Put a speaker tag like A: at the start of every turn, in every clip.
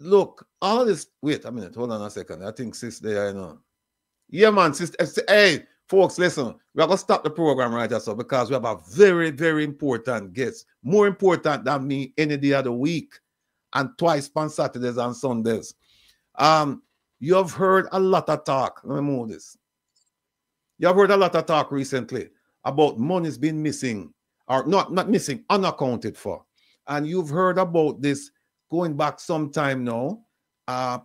A: look, all this. Wait a minute. Hold on a second. I think sis there, I know. Yeah, man, sister. Hey, folks, listen. We're going to stop the program right now, so because we have a very, very important guest. More important than me any day of the week. And twice on Saturdays and Sundays. You have heard a lot of talk. Let me move this. You have heard a lot of talk recently about money's been missing, or not missing, unaccounted for. And you've heard about this going back some time now.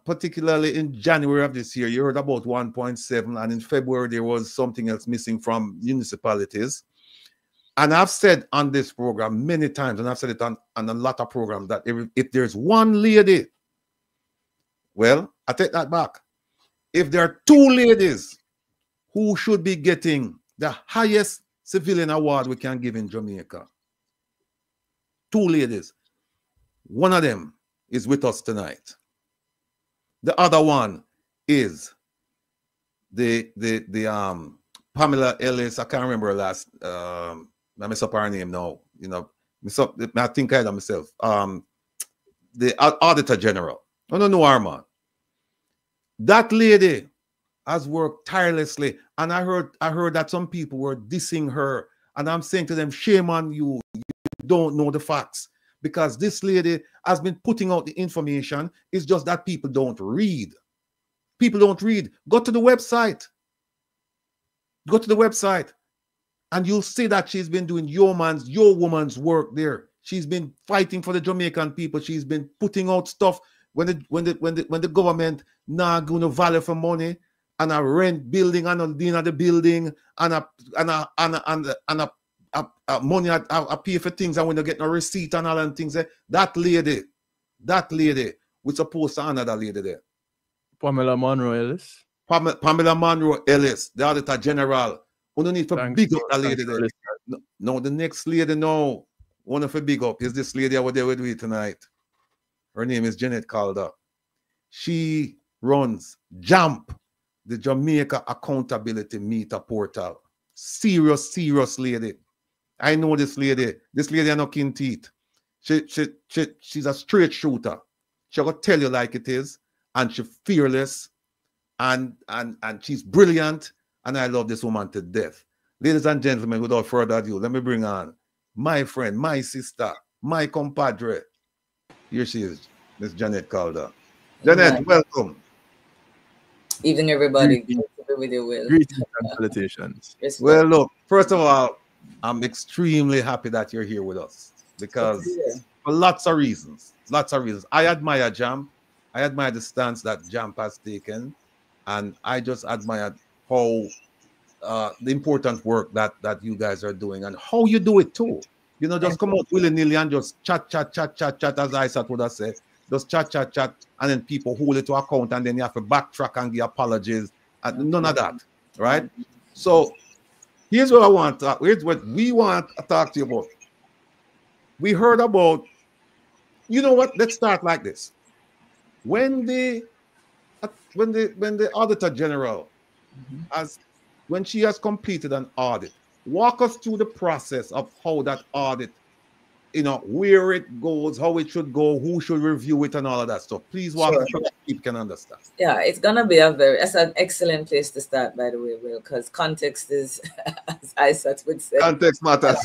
A: Particularly in January of this year, you heard about 1.7, and in February there was something else missing from municipalities. And I've said on this program many times, and I've said it on a lot of programs, that if there's one lady, well, I take that back. If there are two ladies who should be getting the highest civilian award we can give in Jamaica, two ladies, one of them is with us tonight. The other one is the Pamela Ellis. I can't remember her last. I mess up her name now. You know, I think I had myself. The Auditor General. I don't know her, man. That lady has worked tirelessly, and I heard that some people were dissing her, and I'm saying to them, shame on you. You don't know the facts. Because this lady has been putting out the information. It's just that people don't read. People don't read. Go to the website. Go to the website. And you'll see that she's been doing your woman's work there. She's been fighting for the Jamaican people. She's been putting out stuff when the government not going to value for money and a rent building and a dean of the building and a money I pay for things, and when you get no receipt and all and things, that lady, we're supposed to honor that lady there.
B: Pamela Monroe Ellis.
A: Pamela Monroe Ellis, the Auditor General. We don't need to big up that lady there. No, the next lady now, one of the big up is this lady over there with me tonight. Her name is Jeanette Calder. She runs JAMP, the Jamaica Accountability Meter Portal. Serious lady. I know this lady. This lady has no kin teeth. She's a straight shooter. She'll go tell you like it is, and she's fearless, and she's brilliant, and I love this woman to death. Ladies and gentlemen, without further ado, let me bring on my friend, my sister, my compadre. Here she is, Miss Jeanette Calder. Jeanette, welcome.
C: Evening, everybody. With you, Will.
B: Greetings and salutations.
C: Yes,
A: well, look, first of all, I'm extremely happy that you're here with us because for lots of reasons. I admire JAMP. I admire the stance that JAMP has taken, and I just admire how the important work that you guys are doing and how you do it too. You know, just come out willy-nilly and just chat, as Isaac would have said. Just chat, and then people hold it to account, and then you have to backtrack and give apologies. And none of that, right? So here's what I want to talk. Here's what we want to talk to you about. We heard about, you know what? Let's start like this. When the Auditor General when she has completed an audit, walk us through the process of how that audit, you know, where it goes, how it should go, who should review it, and all of that stuff. Please walk us through so people can understand.
C: Yeah, it's gonna be that's an excellent place to start, by the way, Will, because context is, as Isaac would say,
A: context matters.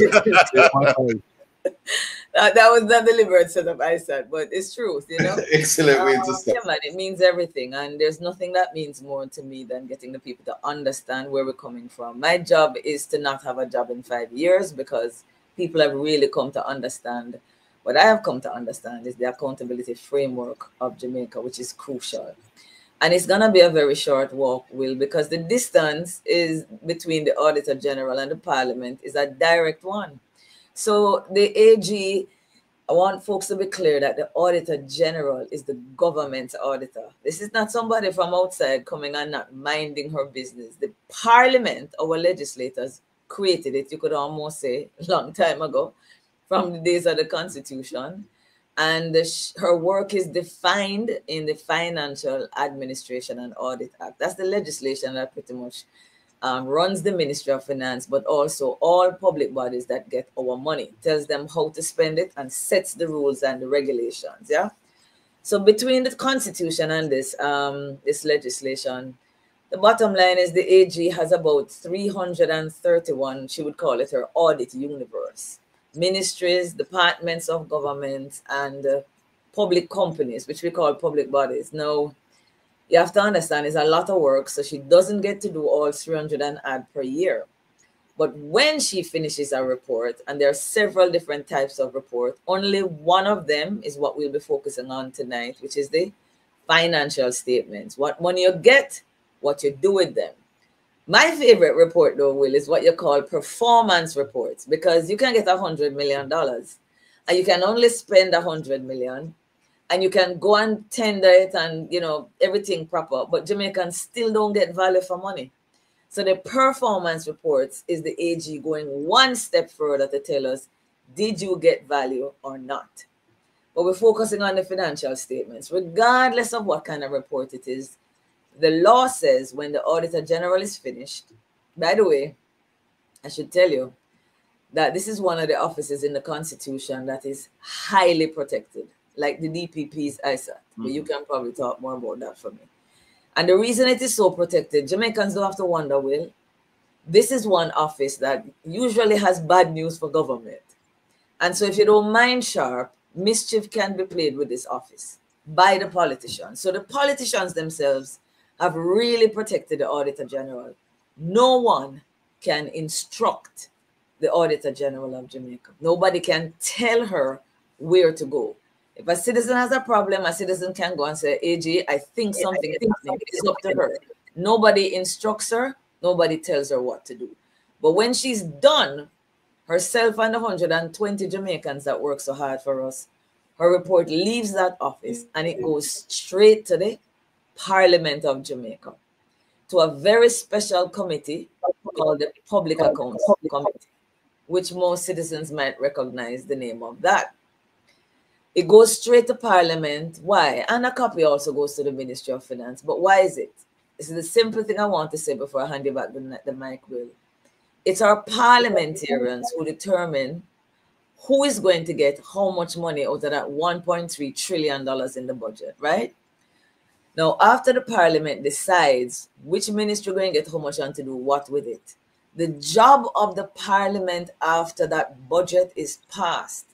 C: That was not deliberate set of Isaac, but it's truth, you know.
D: Excellent way to start.
C: Yeah, man, it means everything, and there's nothing that means more to me than getting the people to understand where we're coming from. My job is to not have a job in 5 years, because people have really come to understand. What I have come to understand is the accountability framework of Jamaica, which is crucial. And it's going to be a very short walk, Will, because the distance is between the Auditor General and the Parliament is a direct one. So the AG, I want folks to be clear that the Auditor General is the government's auditor. This is not somebody from outside coming and not minding her business. The Parliament, our legislators, created it, you could almost say, a long time ago, from the days of the Constitution. And her work is defined in the Financial Administration and Audit Act. That's the legislation that pretty much runs the Ministry of Finance, but also all public bodies that get our money, tells them how to spend it and sets the rules and the regulations. Yeah. So between the Constitution and this this legislation, the bottom line is the AG has about 331, she would call it her audit universe. Ministries, departments of government, and public companies, which we call public bodies. Now, you have to understand it's a lot of work, so she doesn't get to do all 300 and add per year. But when she finishes a report, and there are several different types of report, only one of them is what we'll be focusing on tonight, which is the financial statements. What money you get, what you do with them. My favorite report, though, Will, is what you call performance reports, because you can get $100 million and you can only spend $100 million, and you can go and tender it and, you know, everything proper, but Jamaicans still don't get value for money. So the performance reports is the AG going one step further to tell us, did you get value or not? But we're focusing on the financial statements. Regardless of what kind of report it is, the law says when the Auditor General is finished, by the way, I should tell you that this is one of the offices in the Constitution that is highly protected, like the DPP's ISAT, but you can probably talk more about that for me. And the reason it is so protected, Jamaicans don't have to wonder, Will, this is one office that usually has bad news for government. And so if you don't mind sharp, mischief can be played with this office by the politicians. So the politicians themselves have really protected the Auditor General. No one can instruct the Auditor General of Jamaica. Nobody can tell her where to go. If a citizen has a problem, a citizen can go and say, AG, I think something is happening. It's up to her. Nobody instructs her. Nobody tells her what to do. But when she's done, herself and the 120 Jamaicans that work so hard for us, her report leaves that office and it goes straight to the Parliament of Jamaica, to a very special committee called the Public Accounts Committee, which most citizens might recognize the name of that. It goes straight to Parliament. Why? And a copy also goes to the Ministry of Finance. But why is it? This is the simple thing I want to say before I hand you back the mic, Will. It's our parliamentarians who determine who is going to get how much money out of that $1.3 trillion in the budget, right? Now, after the Parliament decides which ministry is going to get how much and to do what with it, the job of the Parliament after that budget is passed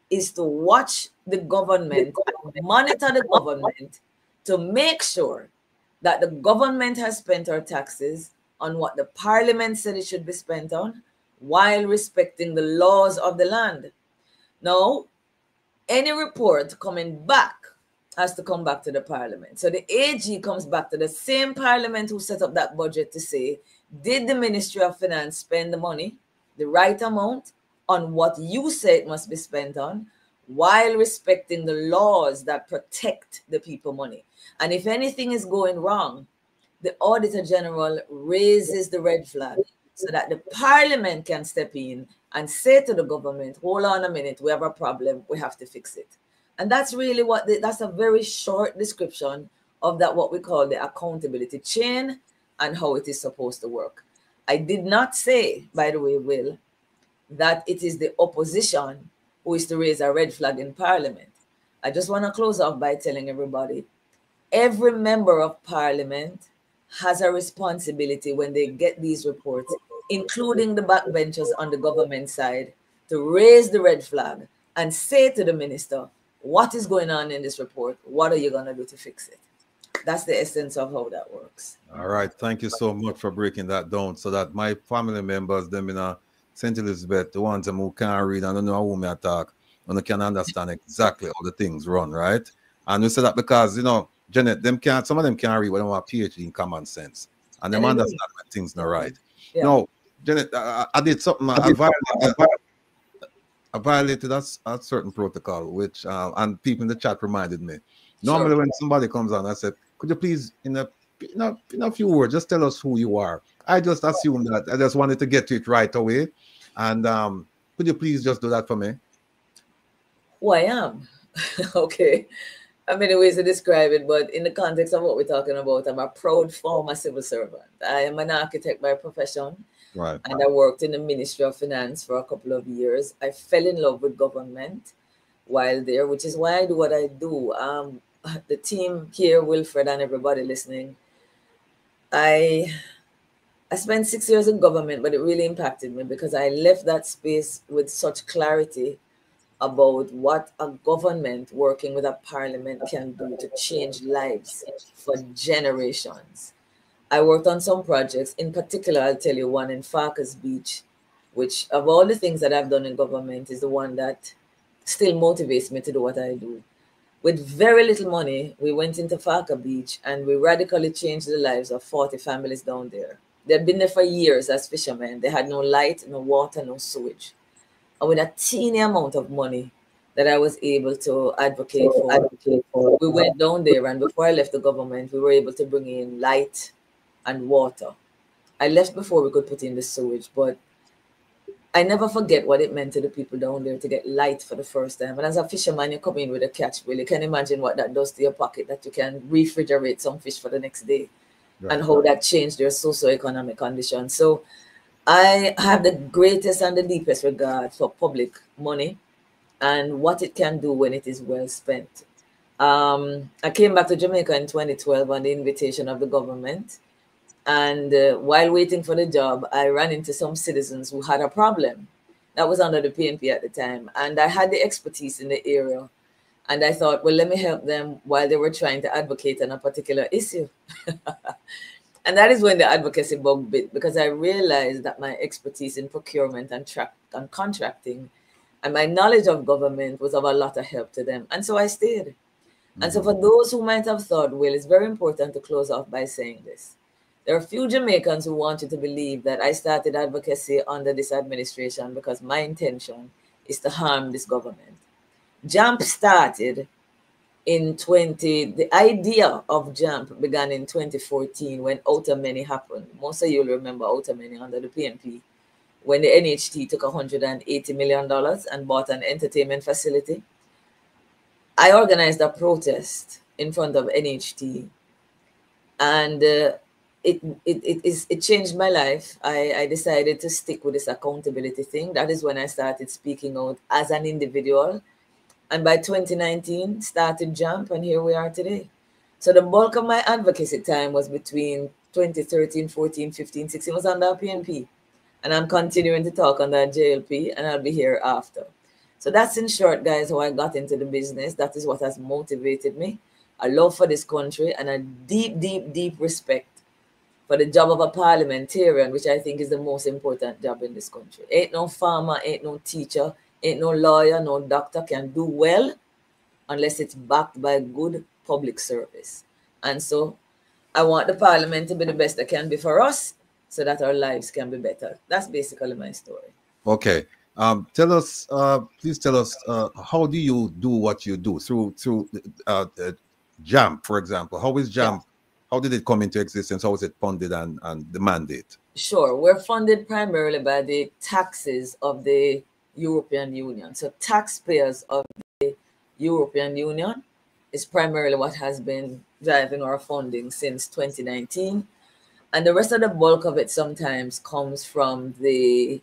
C: is to watch the government, monitor the government to make sure that the government has spent our taxes on what the Parliament said it should be spent on while respecting the laws of the land. Now, any report coming back has to come back to the Parliament. So the AG comes back to the same Parliament who set up that budget to say, did the Ministry of Finance spend the money, the right amount, on what you say it must be spent on, while respecting the laws that protect the people money? And if anything is going wrong, the Auditor General raises the red flag so that the Parliament can step in and say to the government, hold on a minute, we have a problem, we have to fix it. And that's really what, that's a very short description of that, what we call the accountability chain and how it is supposed to work. I did not say, by the way, Will, that it is the opposition who is to raise a red flag in Parliament. I just want to close off by telling everybody, every member of Parliament has a responsibility when they get these reports, including the backbenchers on the government side, to raise the red flag and say to the minister, what is going on in this report? What are you going to do to fix it? That's the essence of how that works.
A: All right. Thank you so much for breaking that down so that my family members, them in St. Elizabeth, the ones who can't read and don't know how me talk, and they can understand exactly how the things run, right? And we say that because, you know, Jeanette, some of them can't read, but they have a PhD in common sense. And they understand when things not right. Yeah. No, Jeanette, I did something, I violated a certain protocol, which, and people in the chat reminded me. Normally, when somebody comes on, I said, could you please, in a few words, just tell us who you are? I just assumed that. I just wanted to get to it right away. And could you please just do that for me?
C: Who I am? Okay. I have many ways to describe it, but in the context of what we're talking about, I'm a proud former civil servant. I am an architect by profession. Right. And I worked in the Ministry of Finance for a couple of years. I fell in love with government while there, which is why I do what I do. the team here, Wilfred, and everybody listening, I spent 6 years in government, but it really impacted me because I left that space with such clarity about what a government working with a parliament can do to change lives for generations. I worked on some projects. In particular, I'll tell you one in Farkas Beach, which of all the things that I've done in government is the one that still motivates me to do what I do. With very little money, we went into Farkas Beach and we radically changed the lives of 40 families down there. They'd been there for years as fishermen. They had no light, no water, no sewage. And with a teeny amount of money that I was able to advocate for, we went down there, and before I left the government, we were able to bring in light and water. I left before we could put in the sewage, but I never forget what it meant to the people down there to get light for the first time. And as a fisherman, you come in with a catch bill. You can imagine what that does to your pocket, that you can refrigerate some fish for the next day, and how that changed their socioeconomic conditions. So I have the greatest and the deepest regard for public money and what it can do when it is well spent. I came back to Jamaica in 2012 on the invitation of the government. And while waiting for the job, I ran into some citizens who had a problem. That was under the PNP at the time. And I had the expertise in the area. And I thought, well, let me help them while they were trying to advocate on a particular issue. And that is when the advocacy bug bit, because I realized that my expertise in procurement and contracting and my knowledge of government was of a lot of help to them. And so I stayed. And so for those who might have thought, well, it's very important to close off by saying this. There are a few Jamaicans who want you to believe that I started advocacy under this administration because my intention is to harm this government. JAMP started the idea of JAMP began in 2014 when Outer Many happened. Most of you will remember Outer Many under the PNP, when the NHT took $180 million and bought an entertainment facility. I organized a protest in front of NHT, and it changed my life. I decided to stick with this accountability thing. That is when I started speaking out as an individual. And by 2019, started JAMP, and here we are today. So the bulk of my advocacy time was between 2013, 14, 15, 16, was under PNP. And I'm continuing to talk under JLP, and I'll be here after. So that's in short, guys, how I got into the business. That is what has motivated me. A love for this country and a deep, deep, deep respect for the job of a parliamentarian, which I think is the most important job in this country. Ain't no farmer, ain't no teacher, ain't no lawyer, no doctor can do well unless it's backed by good public service. And so I want the parliament to be the best it can be for us so that our lives can be better. That's basically my story.
A: Okay. Please tell us, how do you do what you do through JAMP, for example? How is JAMP? Yeah. How did it come into existence? How is it funded and the mandate?
C: Sure. We're funded primarily by the taxes of the European Union. So taxpayers of the European Union is primarily what has been driving our funding since 2019. And the rest of the bulk of it sometimes comes from the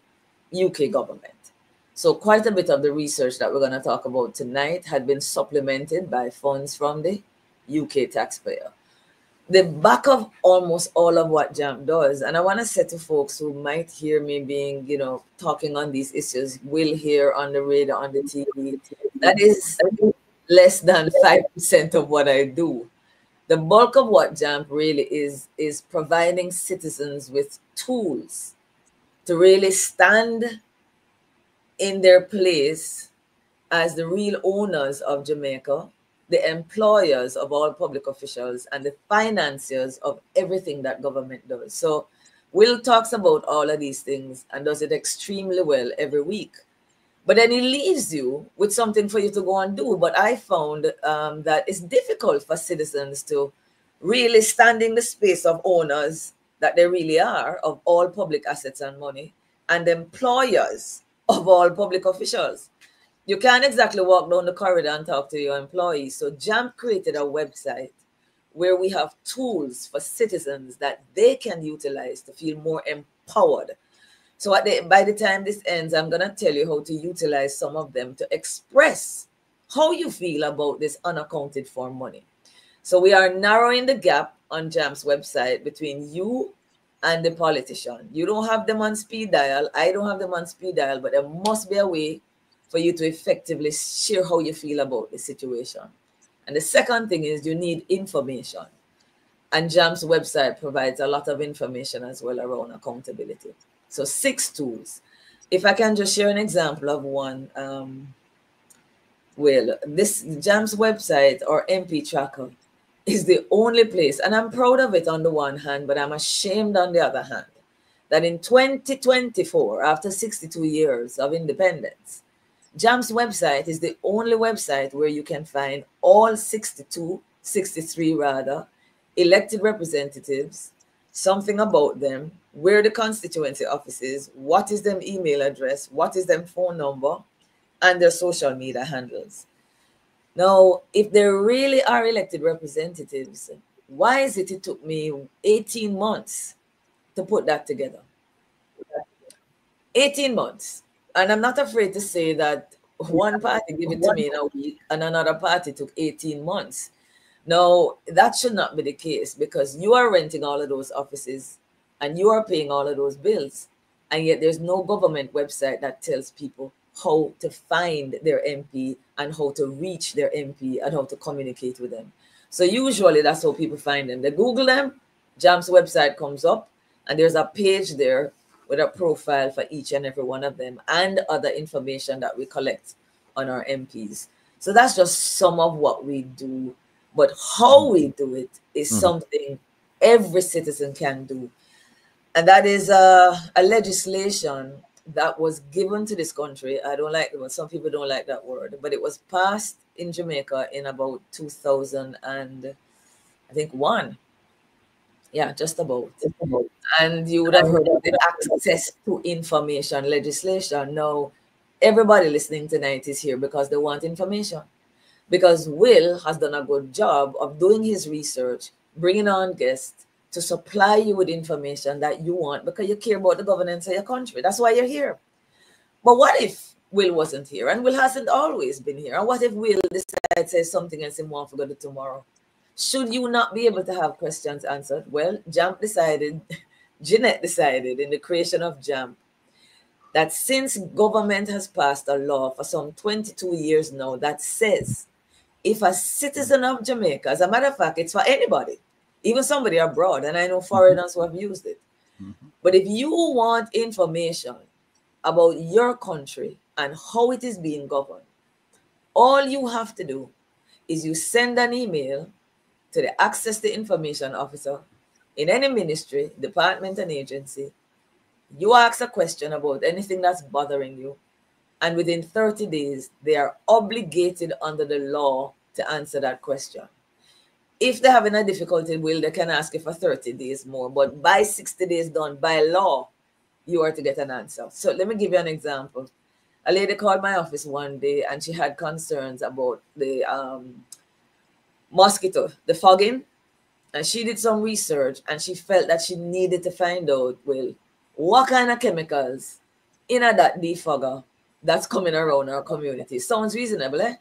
C: UK government. So quite a bit of the research that we're going to talk about tonight had been supplemented by funds from the UK taxpayer. The back of almost all of what JAMP does, and I want to say to folks who might hear me being, talking on these issues, will hear on the radio, on the TV, that is less than 5% of what I do. The bulk of what JAMP really is providing citizens with tools to really stand in their place as the real owners of Jamaica, the employers of all public officials, and the financiers of everything that government does. So Will talks about all of these things and does it extremely well every week. But then he leaves you with something for you to go and do. But I found that it's difficult for citizens to really stand in the space of owners that they really are of all public assets and money, and employers of all public officials. You can't exactly walk down the corridor and talk to your employees. So JAMP created a website where we have tools for citizens that they can utilize to feel more empowered. So by the time this ends, I'm going to tell you how to utilize some of them to express how you feel about this unaccounted for money. So we are narrowing the gap on JAMP's website between you and the politician. You don't have them on speed dial. I don't have them on speed dial, but there must be a way for you to effectively share how you feel about the situation. And the second thing is you need information. And JAMP's website provides a lot of information as well around accountability. So 6 tools. If I can just share an example of one, well, this JAMP's website or MP tracker is the only place, and I'm proud of it on the one hand, but I'm ashamed on the other hand, that in 2024, after 62 years of independence, JAMP's website is the only website where you can find all 63 rather, elected representatives, something about them, where the constituency office is, what is their email address, what is their phone number, and their social media handles. Now, if they really are elected representatives, why is it took me 18 months to put that together? 18 months. And I'm not afraid to say that one party gave it to me in a week and another party took 18 months. Now, that should not be the case, because you are renting all of those offices and you are paying all of those bills. And yet there's no government website that tells people how to find their MP and how to reach their MP and how to communicate with them. So usually that's how people find them. They Google them, JAMP's website comes up, and there's a page there with a profile for each and every one of them and other information that we collect on our MPs. So that's just some of what we do. But how we do it is something every citizen can do. And that is a legislation that was given to this country. I don't like it, but some people don't like that word, but it was passed in Jamaica in about 2001. Yeah, just about. And you would have heard of the access to information legislation. Now, everybody listening tonight is here because they want information. Because Will has done a good job of doing his research, bringing on guests to supply you with information that you want because you care about the governance of your country. That's why you're here. But what if Will wasn't here? And Will hasn't always been here. And what if Will decides to say something else and won't forget it tomorrow? Should you not be able to have questions answered? Well, JAMP decided, Jeanette decided in the creation of JAMP, that since government has passed a law for some 22 years now that says if a citizen of Jamaica, as a matter of fact, it's for anybody, even somebody abroad, and I know foreigners who have used it. But if you want information about your country and how it is being governed, all you have to do is you send an email to the Access to Information Officer in any ministry, department, and agency. You ask a question about anything that's bothering you, and within 30 days, they are obligated under the law to answer that question. If they're having a difficulty, Will, they can ask you for 30 days more, but by 60 days done, by law, you are to get an answer. So let me give you an example. A lady called my office one day and she had concerns about the mosquito, the fogging, and she did some research and she felt that she needed to find out, Will, what kind of chemicals in that defogger that's coming around our community. Sounds reasonable, eh?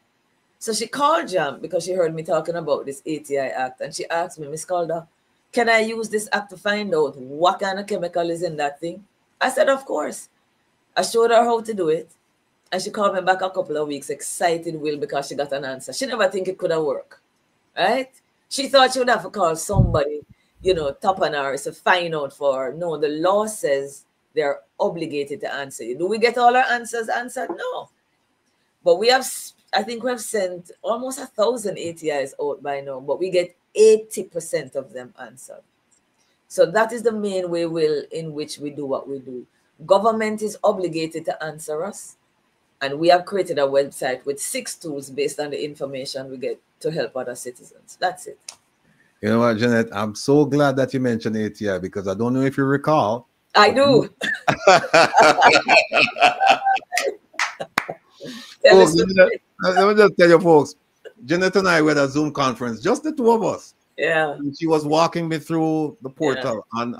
C: So she called JAMP because she heard me talking about this ATI Act, and she asked me, Miss Calder, can I use this act to find out what kind of chemical is in that thing? I said, of course. I showed her how to do it, and she called me back a couple of weeks, excited, Will, because she got an answer. She never think it could have worked, right? She thought she would have to call somebody, you know, top on her to find out for her. No, the law says they're obligated to answer you. Do we get all our answers answered? No. But we have, I think we have sent almost 1,000 ATIs out by now, but we get 80% of them answered. So that is the main way, Will, in which we do what we do. Government is obligated to answer us, and we have created a website with 6 tools based on the information we get to help other citizens. That's it.
A: You know what, Jeanette? I'm so glad that you mentioned ATI because I don't know if you recall.
C: I do.
A: Folks, let me just tell you, folks, Jeanette and I were at a Zoom conference, just the two of us.
C: Yeah.
A: And she was walking me through the portal on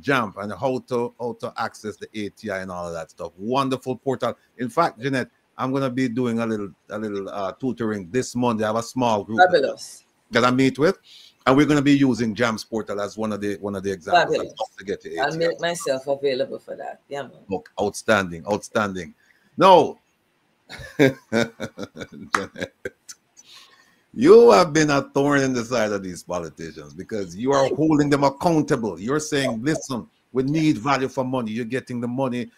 A: JAMP and how to access the ATI and all of that stuff. Wonderful portal. In fact, Jeanette, I'm gonna be doing a little tutoring this Monday. I have a small group.
C: Fabulous.
A: that I meet with, and we're going to be using JAMP's portal as one of the examples.
C: Fabulous.
A: To get to
C: I'll make myself available for that. Yeah, man.
A: Okay, outstanding, outstanding. No, you have been a thorn in the side of these politicians because you are holding them accountable. You're saying, listen, we need value for money. You're getting the money.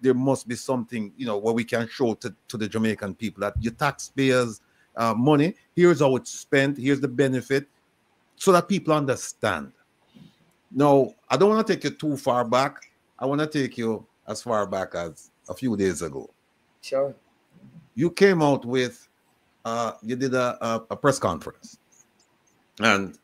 A: There must be something, you know, where we can show to the Jamaican people that your taxpayers' money, here's how it's spent, here's the benefit, so that people understand. No, I don't want to take you too far back. I want to take you as far back as a few days ago.
C: Sure.
A: You came out with, you did a press conference. And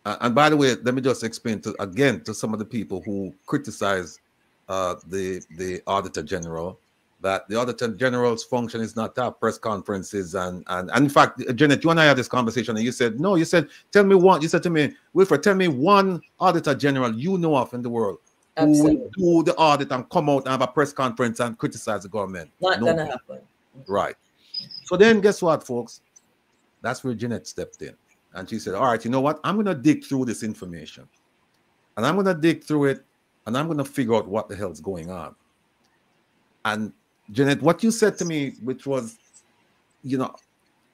A: by the way, let me just explain to some of the people who criticize the Auditor General that the Auditor General's function is not to have press conferences. And in fact, Jeanette, you and I had this conversation and you said, no, you said, tell me one, you said to me, Wilfred, tell me one Auditor General you know of in the world who will do the audit and come out and have a press conference and criticize the government.
C: Not gonna happen.
A: Right. So then guess what, folks? That's where Jeanette stepped in. And she said, all right, you know what? I'm going to dig through this information. And I'm going to dig through it. And I'm going to figure out what the hell's going on. And Jeanette, what you said to me, which was, you know,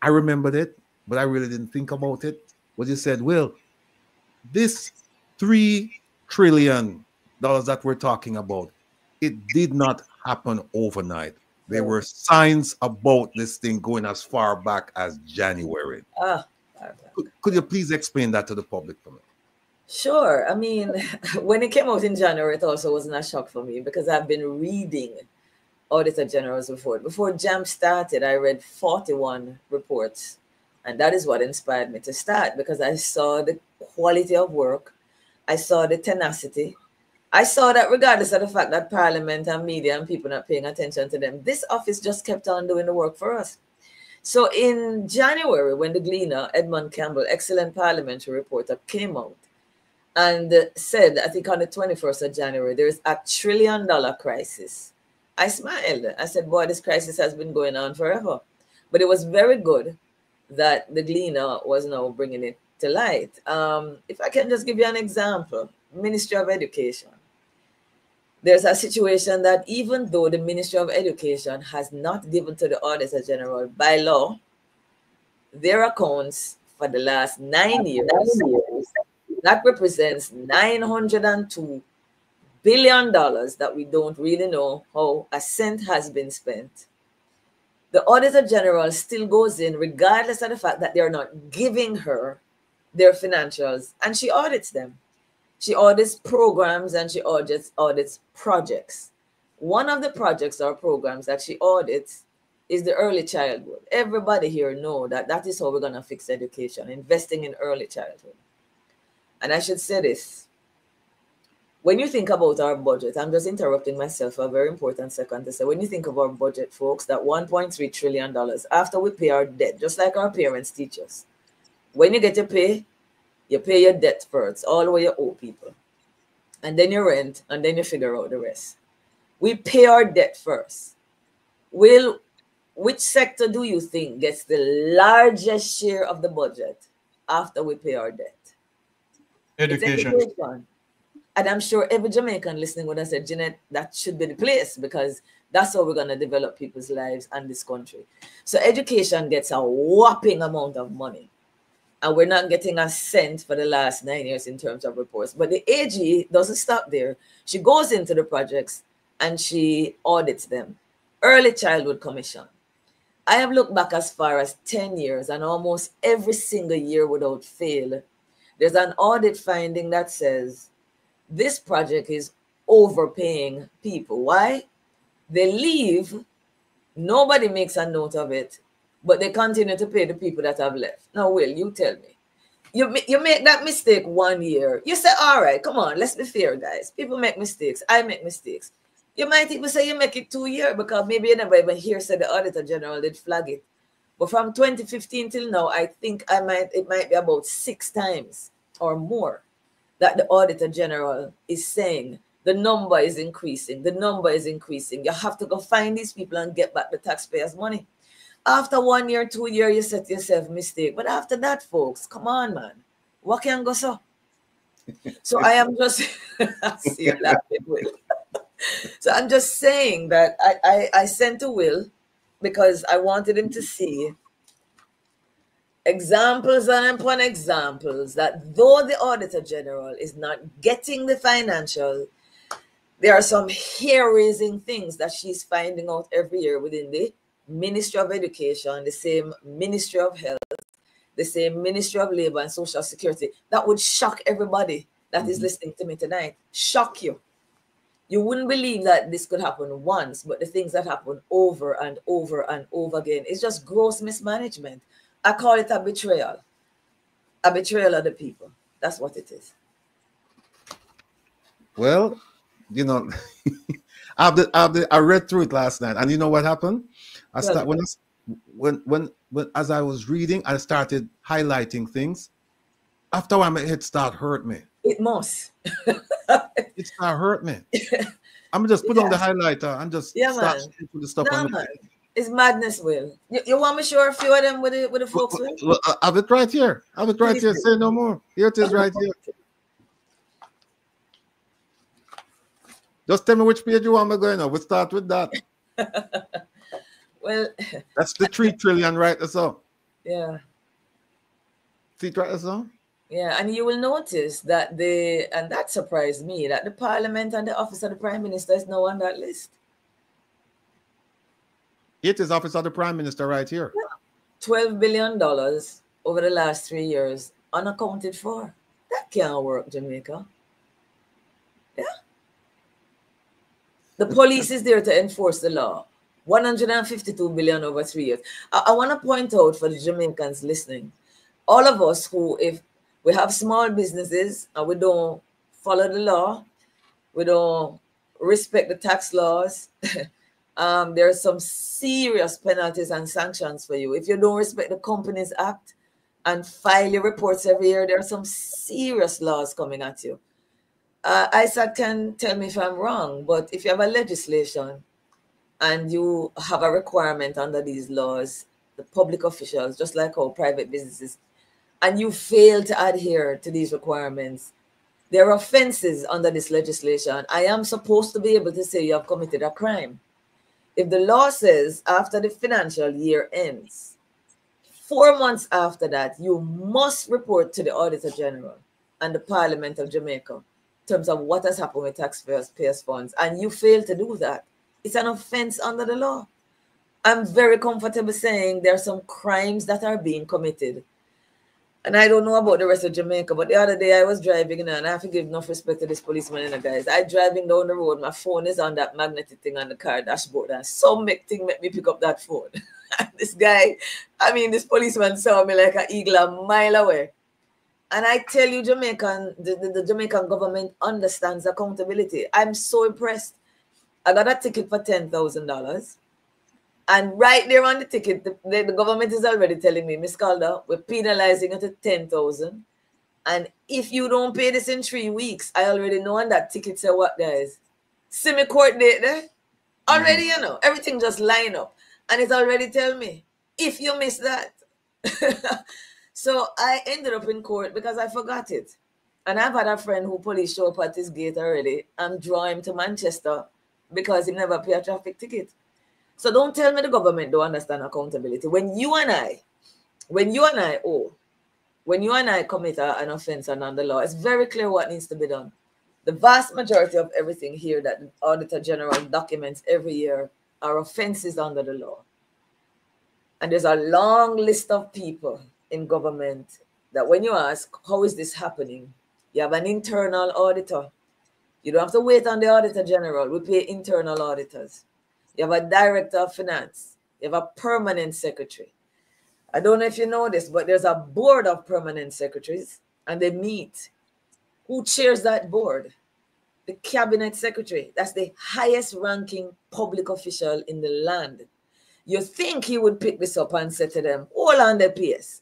A: I remembered it, but I really didn't think about it, was you said, well, this $3 trillion that we're talking about, it did not happen overnight. There were signs about this thing going as far back as January. Could you please explain that to the public for me?
C: Sure. I mean, when it came out in January, it also wasn't a shock for me because I've been reading Auditor General's report. Before JAMP started, I read 41 reports. And that is what inspired me to start because I saw the quality of work. I saw the tenacity. I saw that regardless of the fact that Parliament and media and people not paying attention to them, this office just kept on doing the work for us. So in January, when the Gleaner, Edmund Campbell, excellent parliamentary reporter, came out and said, I think on the 21st of January, there is $1 trillion crisis. I smiled. I said, boy, this crisis has been going on forever. But it was very good that the Gleaner was now bringing it to light. If I can just give you an example, Ministry of Education. There's a situation that even though the Ministry of Education has not given to the Auditor General by law their accounts for the last 9 years, that represents $902 billion that we don't really know how a cent has been spent. The Auditor General still goes in regardless of the fact that they're not giving her their financials, and she audits them. She audits programs and she audits projects. One of the projects or programs that she audits is the early childhood. Everybody here know that that is how we're going to fix education, investing in early childhood. And I should say this. When you think about our budget, I'm just interrupting myself for a very important second to say, when you think of our budget, folks, that $1.3 trillion, after we pay our debt, just like our parents teach us, when you get your pay, you pay your debt first, all the way you owe people. And then you rent, and then you figure out the rest. We pay our debt first. Well, which sector do you think gets the largest share of the budget after we pay our debt?
D: Education.
C: And I'm sure every Jamaican listening would have said, Jeanette, that should be the place because that's how we're going to develop people's lives and this country. So education gets a whopping amount of money. And we're not getting a cent for the last 9 years in terms of reports. But the AG doesn't stop there. She goes into the projects and she audits them. Early Childhood Commission. I have looked back as far as 10 years and almost every single year without fail, there's an audit finding that says this project is overpaying people. Why? They leave, nobody makes a note of it, but they continue to pay the people that have left. Now, Will, you tell me. You make that mistake 1 year. You say, all right, come on, let's be fair, guys. People make mistakes. I make mistakes. You might even say you make it 2 years because maybe you never even hear said the Auditor General did flag it. But from 2015 till now, I think it might be about 6 times or more that the Auditor General is saying the number is increasing. The number is increasing. You have to go find these people and get back the taxpayers' money. After 1 year, 2 years, you set yourself mistake. But after that, folks, come on, man. What can go so? So I am just see you laughing, Will. So I'm just saying that I sent to Will because I wanted him to see examples and upon examples that though the Auditor General is not getting the financial, there are some hair-raising things that she's finding out every year within the Ministry of Education, the same Ministry of Health, the same Ministry of Labor and Social Security. That would shock everybody that is listening to me tonight. Shock you. You wouldn't believe that this could happen once, but the things that happen over and over and over again, it's just gross mismanagement. I call it a betrayal of the people. That's what it is.
A: Well, you know, I read through it last night, and you know what happened? As I was reading, I started highlighting things. After a while, my head started hurt me.
C: It must.
A: It started hurt me. I'm just put on the highlighter and just start to the stuff.
C: No, man. It's madness, Will. You want me to show a few of them with the folks, Will?
A: Well, I have it right here. I have it right here. Say no more. Here it is right here. Just tell me which page you want me going on. We'll start with that.
C: Well,
A: that's the 3 trillion, right? That's all.
C: Yeah.
A: See, right? That's all.
C: Yeah, and you will notice that and that surprised me, that the Parliament and the Office of the Prime Minister is now on that list.
A: It is Office of the Prime Minister right here.
C: Yeah. $12 billion over the last 3 years, unaccounted for. That can't work, Jamaica. Yeah. The police is there to enforce the law. 152 billion over 3 years. I want to point out for the Jamaicans listening, all of us who, if we have small businesses and we don't follow the law, we don't respect the tax laws, there are some serious penalties and sanctions for you. If you don't respect the Companies Act and file your reports every year, there are some serious laws coming at you. Isaac can tell me if I'm wrong, but if you have a legislation and you have a requirement under these laws, the public officials, just like our private businesses, and you fail to adhere to these requirements, there are offenses under this legislation. I am supposed to be able to say you have committed a crime. If the law says after the financial year ends, 4 months after that, you must report to the Auditor General and the Parliament of Jamaica in terms of what has happened with taxpayers' funds, and you fail to do that, it's an offense under the law. I'm very comfortable saying there are some crimes that are being committed. And I don't know about the rest of Jamaica, but the other day I was driving, and I have to give enough respect to this policeman, guys. I driving down the road, my phone is on that magnetic thing on the car dashboard, and some thing make me pick up that phone. This guy, this policeman saw me like an eagle a mile away. And I tell you, the Jamaican government understands accountability. I'm so impressed. I got a ticket for $10,000. And right there on the ticket, the government is already telling me, Miss Calder, we're penalizing it at $10,000. And if you don't pay this in 3 weeks, I already know on that ticket say what, guys? Semi-court date there. Already, everything just line up. And it already tell me, if you miss that. So I ended up in court because I forgot it. And I've had a friend who police show up at his gate already and draw him to Manchester because he never paid a traffic ticket. So don't tell me the government don't understand accountability. When you and I commit an offense under the law, it's very clear what needs to be done. The vast majority of everything here that the Auditor General documents every year are offenses under the law. And there's a long list of people in government that when you ask, how is this happening? You have an internal auditor. You don't have to wait on the Auditor General. We pay internal auditors. You have a director of finance. You have a permanent secretary. I don't know if you know this, but there's a board of permanent secretaries and they meet. Who chairs that board? The cabinet secretary. That's the highest ranking public official in the land. You think he would pick this up and say to them, hold on the pace.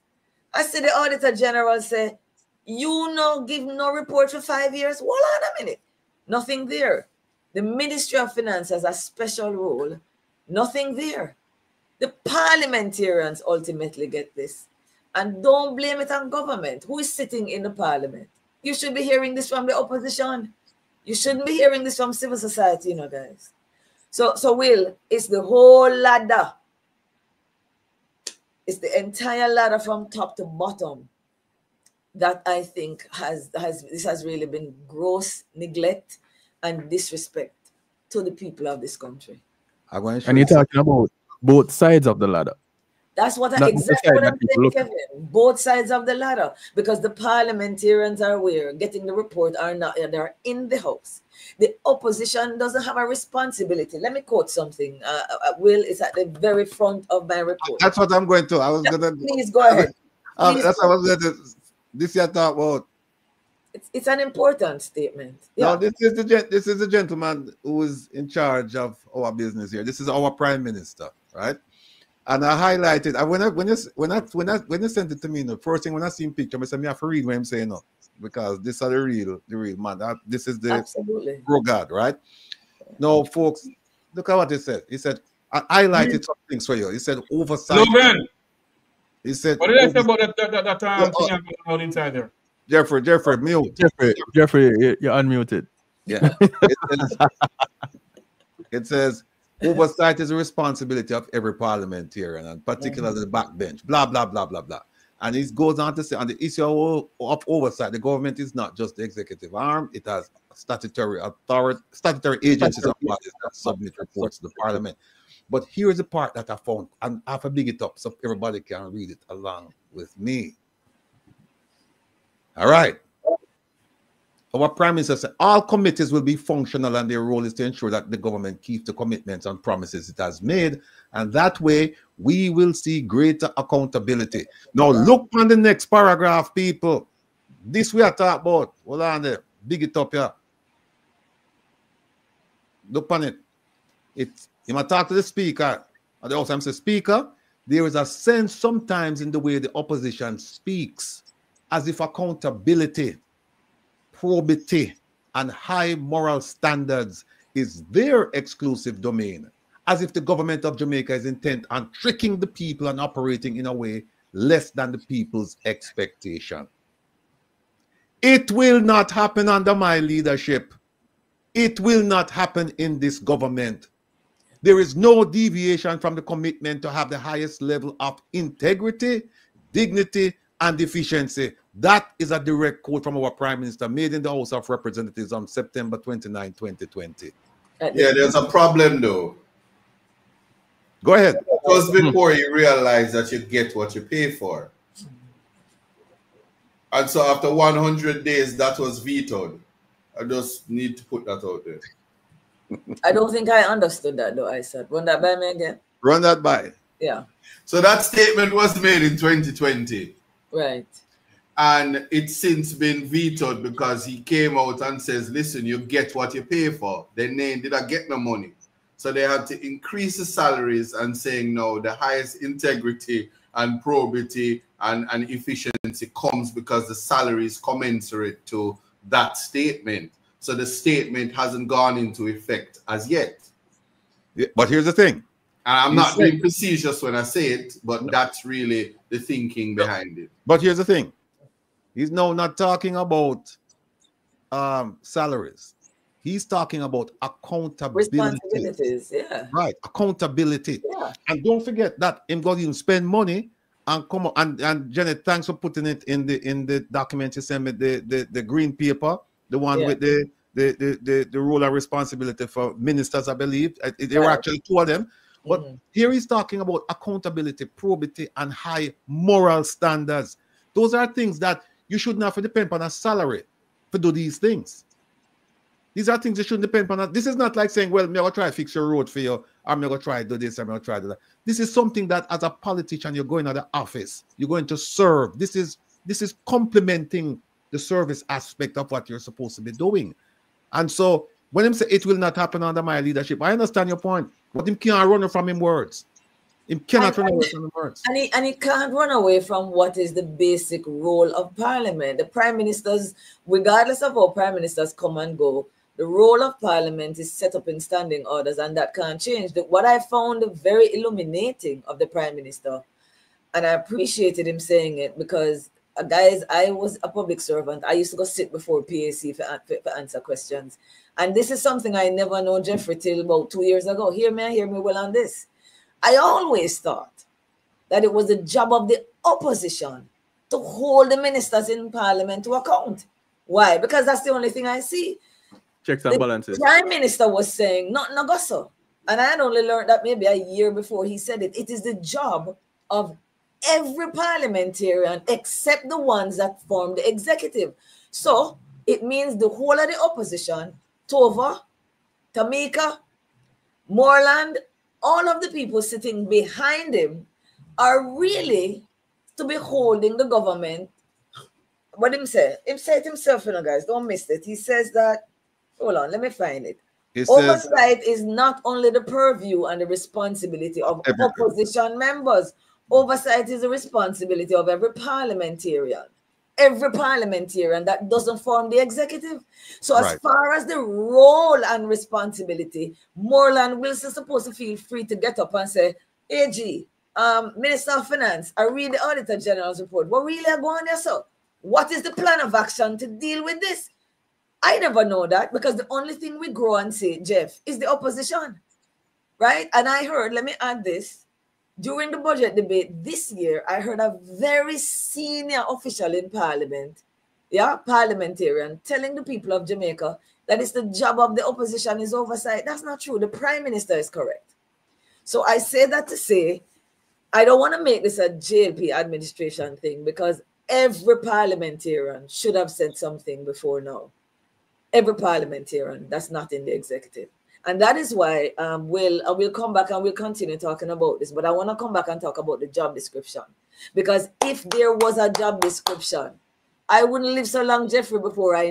C: I said the Auditor General say, you give no report for 5 years. Hold on a minute. Nothing there. The Ministry of Finance has a special role. Nothing there. The parliamentarians ultimately get this. And don't blame it on government. Who is sitting in the parliament? You should be hearing this from the opposition. You shouldn't be hearing this from civil society, you know, guys. So Will, it's the whole ladder. It's the entire ladder from top to bottom that I think has really been gross neglect and disrespect to the people of this country.
B: And you're talking about both sides of the ladder.
C: That's what exactly what I'm saying, Kevin. Both sides of the ladder, because the parliamentarians are aware, getting the report are not. They're in the house. The opposition doesn't have a responsibility. Let me quote something. Will, it's at the very front of my report.
A: That's what I'm going to. I was gonna.
C: Please go ahead.
A: That's what I was going to. This you talk about.
C: It's an important statement. Yeah.
A: Now this is the gentleman who is in charge of our business here. This is our prime minister, right? And I highlighted. When you sent it to me, the first thing when I see him picture, I said, "Me have to read what I'm saying now, because this is the real man. This is the pro God, right?" No, folks, look at what he said. He said, "I highlighted some things for you." He said, "Oversight."
D: Logan.
A: He said,
D: "What did I say about that thing I'm going on inside there?"
A: Jeffrey, mute.
B: Jeffrey, you're unmuted.
A: Yeah. It says, oversight is a responsibility of every parliamentarian, and particularly the backbench, blah, blah, blah, blah, blah. And it goes on to say, on the issue of oversight, the government is not just the executive arm, it has statutory authority, statutory agencies and bodies that submit reports to the parliament. But here's the part that I found, and I have to big it up so everybody can read it along with me. All right. Our Prime Minister said all committees will be functional, and their role is to ensure that the government keeps the commitments and promises it has made. And that way, we will see greater accountability. Now, look on the next paragraph, people. This we are talking about. Hold on there. Big it up here. Look on it. You might talk to the speaker. And the also say, Speaker, there is a sense sometimes in the way the opposition speaks as if accountability, probity, and high moral standards is their exclusive domain, as if the government of Jamaica is intent on tricking the people and operating in a way less than the people's expectation. It will not happen under my leadership. It will not happen in this government. There is no deviation from the commitment to have the highest level of integrity, dignity, and efficiency. That is a direct quote from our Prime Minister, made in the House of Representatives on September 29, 2020.
E: Yeah, there's a problem though.
A: Go ahead.
E: Just before you realize that you get what you pay for. And so after 100 days, that was vetoed. I just need to put that out there.
C: I don't think I understood that though, I said. Run that by me again.
A: Run that by.
C: Yeah.
E: So that statement was made in 2020.
C: Right.
E: And it's since been vetoed because he came out and says, listen, you get what you pay for. Then they did not get no money. So they had to increase the salaries and saying, no, the highest integrity and probity and efficiency comes because the salary is commensurate to that statement. So the statement hasn't gone into effect as yet.
A: Yeah, but here's the thing.
E: And I'm not being facetious when I say it, but that's really the thinking behind it.
A: But here's the thing. He's now not talking about salaries. He's talking about accountability.
C: Responsibilities, yeah.
A: Right, accountability.
C: Yeah.
A: And don't forget that him going to spend money and come on. And Jeanette, thanks for putting it in the document you sent me, the green paper, the one with the role and responsibility for ministers, I believe. There were actually two of them. But here he's talking about accountability, probity, and high moral standards. Those are things that you shouldn't have to depend on a salary to do these things. These are things you shouldn't depend on. This is not like saying, well, I'm going to try to fix your road for you. I'm going to try to do this. I'm going to try to do that. This is something that as a politician, you're going to the office. You're going to serve. This is complementing the service aspect of what you're supposed to be doing. And so when him say it will not happen under my leadership, I understand your point. But him can't run from him words. He cannot run away from the words.
C: And he can't run away from what is the basic role of Parliament. The Prime Ministers, regardless of how Prime Ministers come and go, The role of Parliament is set up in standing orders, and that can't change. What I found very illuminating of the Prime Minister, and I appreciated him saying it, because guys, I was a public servant. I used to go sit before PAC for answer questions. And this is something I never know Jeffrey till about 2 years ago. Hear me well on this. I always thought that it was the job of the opposition to hold the ministers in Parliament to account. Why? Because that's the only thing I see.
B: Checks and balances.
C: The Prime Minister was saying, not Nagoso. And I had only learned that maybe a year before he said it. It is the job of every parliamentarian except the ones that form the executive. So it means the whole of the opposition, Tova, Tamika, Moreland, all of the people sitting behind him are really to be holding the government. What him say? Him say it himself, you know, guys. Don't miss it. He says that, hold on, let me find it. Oversight is not only the purview and the responsibility of opposition members. Oversight is the responsibility of every parliamentarian. Every parliamentarian that doesn't form the executive. So as far as the role and responsibility, Moreland Wilson is supposed to feel free to get up and say, AG, Minister of Finance, I read the Auditor General's report. What really are going there, sir? What is the plan of action to deal with this? I never know that, because the only thing we grow and say, Jeff, is the opposition, right? And I heard, let me add this, during the budget debate this year, I heard a very senior official in Parliament, parliamentarian, telling the people of Jamaica that it's the job of the opposition is oversight. That's not true. The Prime Minister is correct. So I say that to say, I don't want to make this a JLP administration thing, because every parliamentarian should have said something before now. Every parliamentarian that's not in the executive. And that is why we'll come back and we'll continue talking about this. But I want to come back and talk about the job description. Because if there was a job description, I wouldn't live so long, Jeffrey, before I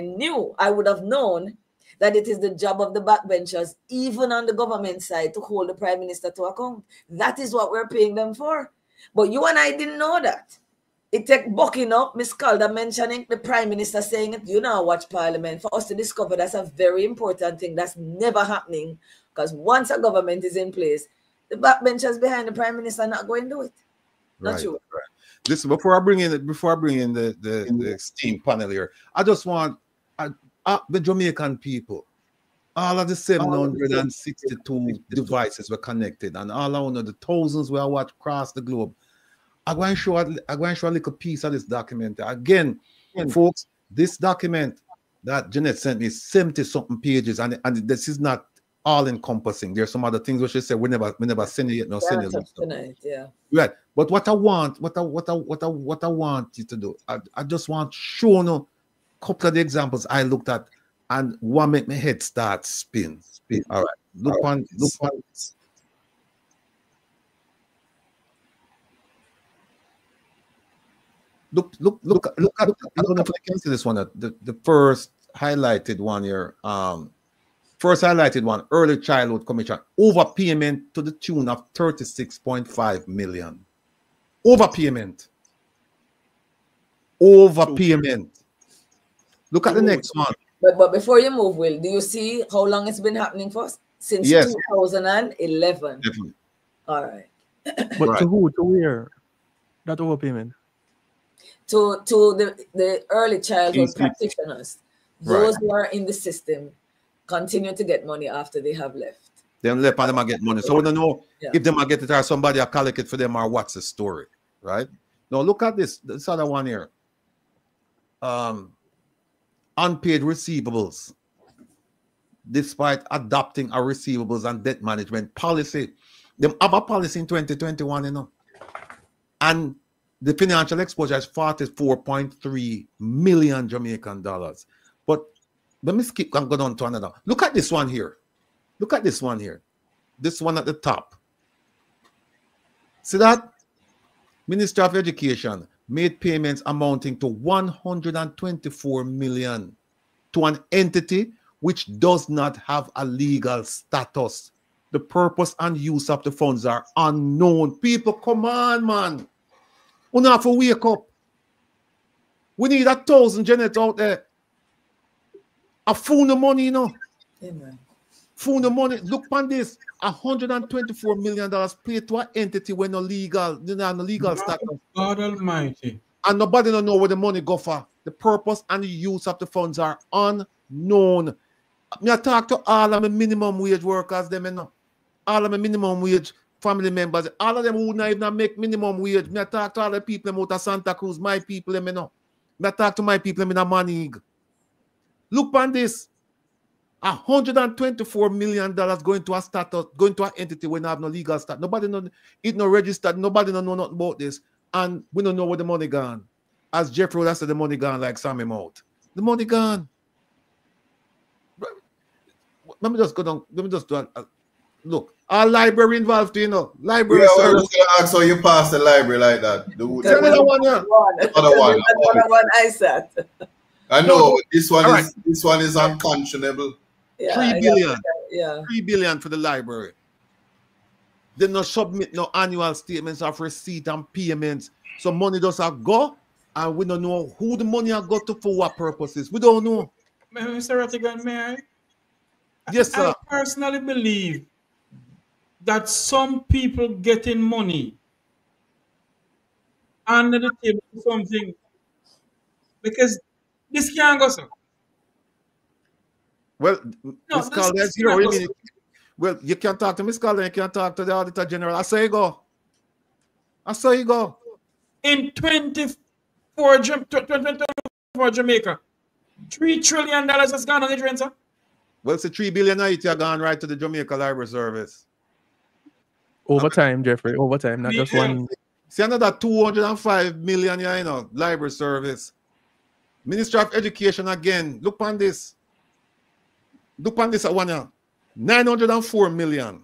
C: would have known that it is the job of the backbenchers, even on the government side, to hold the Prime Minister to account. That is what we're paying them for. But you and I didn't know that. It take bucking up, Miss Calder mentioning the Prime Minister saying it, you know, watch Parliament. For us to discover that's a very important thing. That's never happening, because once a government is in place, the backbenchers behind the Prime Minister are not going to do it. Not true.
A: Right. Listen, before I bring in the esteemed panel here, I just want the Jamaican people, all of the 762 devices were connected, and all of the thousands we watch across the globe. I'm going to show a little piece of this document. Again, folks, this document that Jeanette sent me is 70-something pages, and this is not all encompassing. There's some other things which she said we never send it yet. No, send it tonight. Yeah. Right. But what I want you to do, I just want to show you a couple of the examples I looked at, and one make my head start spin. All right. Look on. Look at, I don't know if I can see this one. The first highlighted one here. First highlighted one, Early Childhood Commission, overpayment to the tune of 36.5 million. Overpayment. Look at the next one.
C: But before you move, Will, do you see how long it's been happening for us? Since 2011. All right.
B: But to who? To where? That overpayment?
C: To the early childhood practitioners. Those who are in the system continue to get money after they have left.
A: Them left and them get money. So we don't know if them get it or somebody will collect it for them or what's the story, right? Now look at this other one here. Unpaid receivables. Despite adopting a receivables and debt management policy, them have a policy in 2021, you know. And the financial exposure is 44.3 million Jamaican dollars. But let me skip and go down to another. Look at this one here. Look at this one here. This one at the top. See that? Minister of Education made payments amounting to 124 million to an entity which does not have a legal status. The purpose and use of the funds are unknown. People, come on, man. We don't have to wake up. We need 1,000 Jeanette out there. A fool of money, you know.
C: Yeah, man.
A: Found the money. Look on this. $124 million paid to an entity when no legal, no legal status.
D: God Almighty.
A: And nobody don't know where the money go for. The purpose and the use of the funds are unknown. I talk to all of my minimum wage workers, them, you know. All of my minimum wage family members, all of them who not even make minimum wage. I talk to all the people out of Santa Cruz, my people, them, you know. I talk to my people in Manig. Look on this. $124 million going to a status, going to an entity when I have no legal status. Nobody know it, no registered. Nobody don't know nothing about this, and we don't know where the money gone. As Jeffrey would have said, the money gone like Sammy Mouth. The money gone. Let me just go down. Let me just do look. Our library involved, you know. Library.
E: Yeah, we're just gonna ask how you pass the library like that. The
A: other one, yeah.
E: Other one.
C: Another one I said.
E: I know
A: No,
E: this one
A: all
E: is
A: right.
E: this one is unconscionable.
C: Yeah,
A: 3 billion.
C: Yeah.
A: 3 billion for the library. They not submit no annual statements of receipt and payments. So money does go, and we don't know who the money has got to for what purposes. We don't know.
D: Mr. Rattigan, may I?
A: Yes, sir.
D: I personally believe that some people getting money under the table for something, because this can't go, sir.
A: Well,
D: No,
A: Miss Calder is here. What do you mean? Well, you can't talk to Miss Calder, you can't talk to the Auditor General. I say you go. I say you go.
D: In 24 Jamaica, $3 trillion has gone on the drain, sir.
A: Well, it's a 3 billion a year gone right to the Jamaica Library Service.
B: Over time, Jeffrey. Over time, not just one.
A: See another 205 million, you know, library service. Ministry of Education again. Look on this. Look on this at 904 million.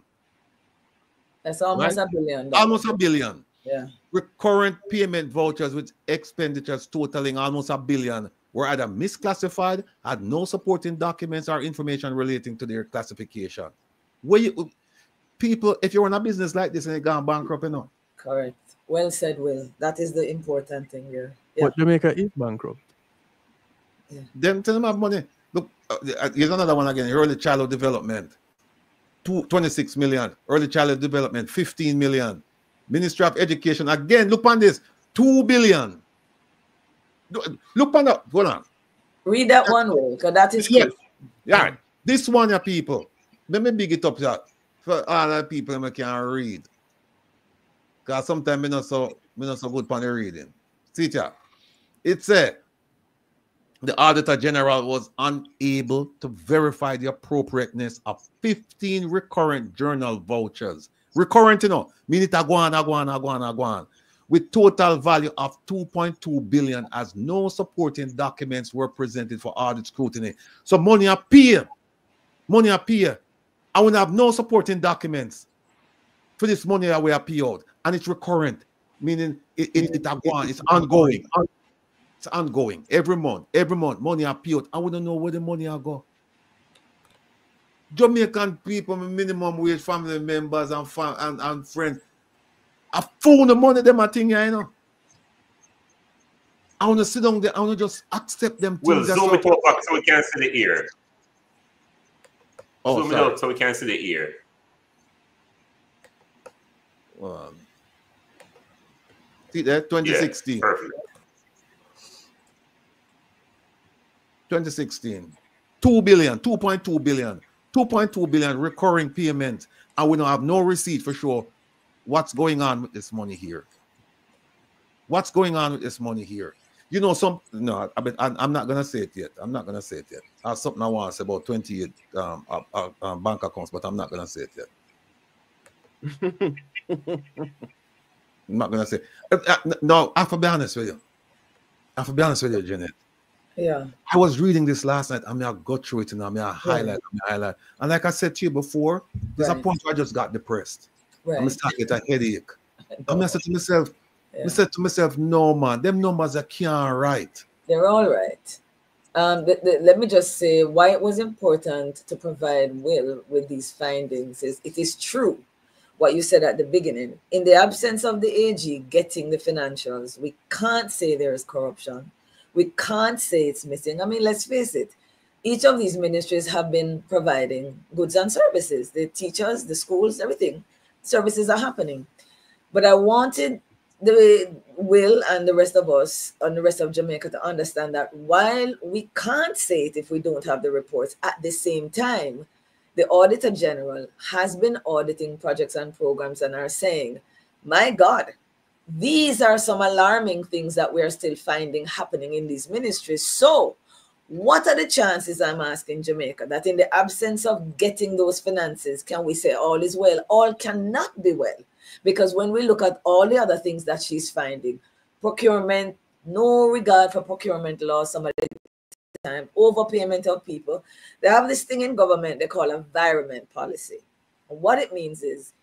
C: That's almost
A: Right?
C: $1 billion.
A: Almost $1 billion.
C: Yeah.
A: Recurrent payment vouchers with expenditures totaling almost $1 billion were either misclassified, had no supporting documents or information relating to their classification. Where you, people, if you run a business like this and you gone bankrupt, you know.
C: Correct. Well said, Will. That is the important thing here. Yeah.
B: But Jamaica is bankrupt.
A: Them tell them have money. Look, here's another one again. Early childhood development, 26 million. Early childhood development, 15 million. Ministry of Education again. Look on this, 2 billion. Look on that. Hold on.
C: Read that one, Will, because that is
A: Yeah.
C: key.
A: Yeah. This one, ya people. Let me big it up that for all the people who can read. Because sometimes we're not so good for the reading. See it. It said the Auditor General was unable to verify the appropriateness of 15 recurrent journal vouchers. Recurrent, you know, meaning it go on, with total value of 2.2 billion, as no supporting documents were presented for audit scrutiny. So money appear. I will have no supporting documents for this money that we appear out, and it's recurrent, meaning it's ongoing. It's ongoing every month. Money appear out. I wouldn't know where the money will go. Jamaican people, minimum wage family members and friends, I found the money them a thing, you know. I want to sit down there. I want to just accept them.
F: We'll zoom it up so we can see the ear.
A: Oh,
F: zoom it up so we can see the ear.
A: See there, 2016.
F: Yeah, perfect.
A: 2016. 2 billion, 2.2 billion. 2.2 billion recurring payment, and we don't have no receipt for sure what's going on with this money here. What's going on with this money here? You know, I'm not gonna say it yet. I have something I want to say about 28 bank accounts, but I'm not gonna say it yet. I'm not gonna say. No, I have to be honest with you. Jeanette.
C: Yeah.
A: I was reading this last night. I go through it and I highlight. And like I said to you before, there's a point where I just got depressed.
C: Right.
A: I'm starting to get a headache. I said to myself, no man, them numbers I can't write.
C: They're all right. Let me just say why it was important to provide Will with these findings is it is true what you said at the beginning. In the absence of the AG getting the financials, we can't say there is corruption. We can't say it's missing. I mean, let's face it. each of these ministries have been providing goods and services. The teachers, the schools, everything. Services are happening. But I wanted the Will and the rest of us and the rest of Jamaica to understand that while we can't say it if we don't have the reports, at the same time, the Auditor General has been auditing projects and programs and are saying, my God, these are some alarming things that we're still finding happening in these ministries. So what are the chances, I'm asking Jamaica, that in the absence of getting those finances, can we say all is well? All cannot be well. Because when we look at all the other things that she's finding, procurement, no regard for procurement laws, some of the time, overpayment of people. They have this thing in government they call environment policy. And what it means is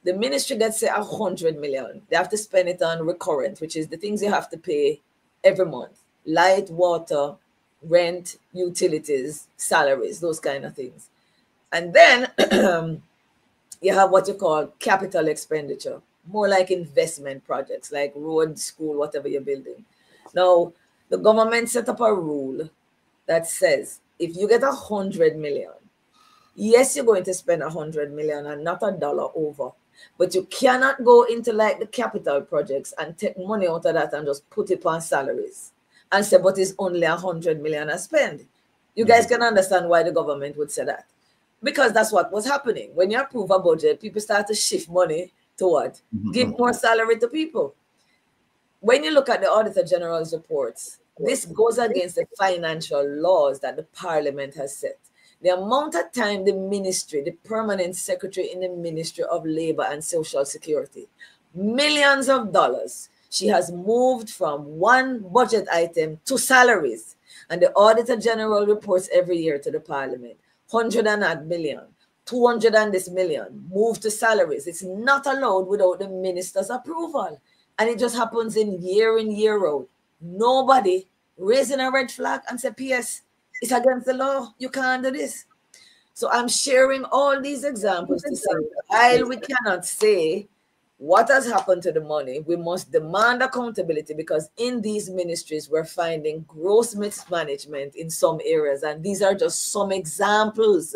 C: the ministry gets say 100 million. They have to spend it on recurrent, which is the things you have to pay every month. Light, water, rent, utilities, salaries, those kind of things. And then you have what you call capital expenditure, more like investment projects, like road, school, whatever you're building. Now, the government set up a rule that says if you get 100 million, yes, you're going to spend 100 million and not a dollar over, but you cannot go into like the capital projects and take money out of that and just put it on salaries and say, but it's only 100 million I spend. You guys can understand why the government would say that. Because that's what was happening. When you approve a budget, people start to shift money to what? Give more salary to people. When you look at the Auditor General's reports, this goes against the financial laws that the Parliament has set. The amount of time the ministry, the permanent secretary in the Ministry of Labor and Social Security, millions of dollars, she has moved from one budget item to salaries. And the Auditor General reports every year to the Parliament. 100 and odd million, 200 and this million, move to salaries. It's not allowed without the minister's approval. And it just happens in, year out. Nobody raising a red flag and say, PS, it's against the law. You can't do this. So I'm sharing all these examples to say, while we cannot say what has happened to the money, we must demand accountability, because in these ministries, we're finding gross mismanagement in some areas. And these are just some examples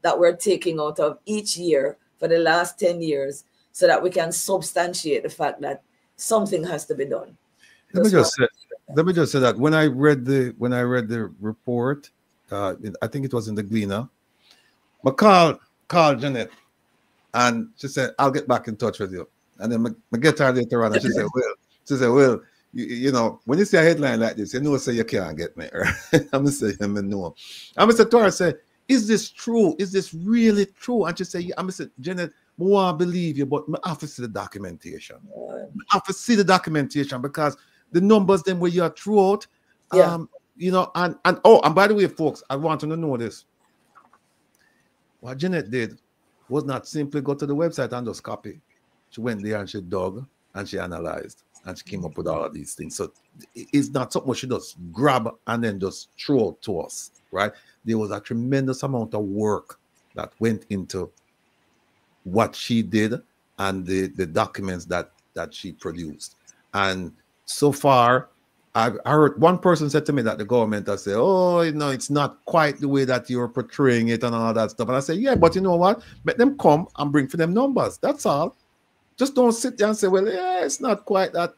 C: that we're taking out of each year for the last 10 years so that we can substantiate the fact that something has to be done.
A: Let me just say that when I read the report, I think it was in the Gleaner, but called Jeanette, and she said, I'll get back in touch with you. And then I get her later on, and she said, well, you know, when you see a headline like this, you know, say you can't get me, right? I'm gonna say, no. I'm gonna say to her, say, is this true? Is this really true? And she say, I'm gonna say, Jeanette, I want to believe you, but I have to see the documentation. I have to see the documentation, because the numbers then where you are throughout, you know, and by the way, folks, I want you to know this. What Jeanette did was not simply go to the website and just copy. She went there and she dug and she analyzed and she came up with all of these things. So it's not something she just grab and then just throw it to us, right? There was a tremendous amount of work that went into what she did and the documents that she produced. And so far, I heard one person said to me that the government has said, oh, you know, it's not quite the way that you're portraying it and all that stuff. And I said, yeah, but you know what? Let them come and bring for them numbers. That's all. Just don't sit there and say, well, yeah, it's not quite that.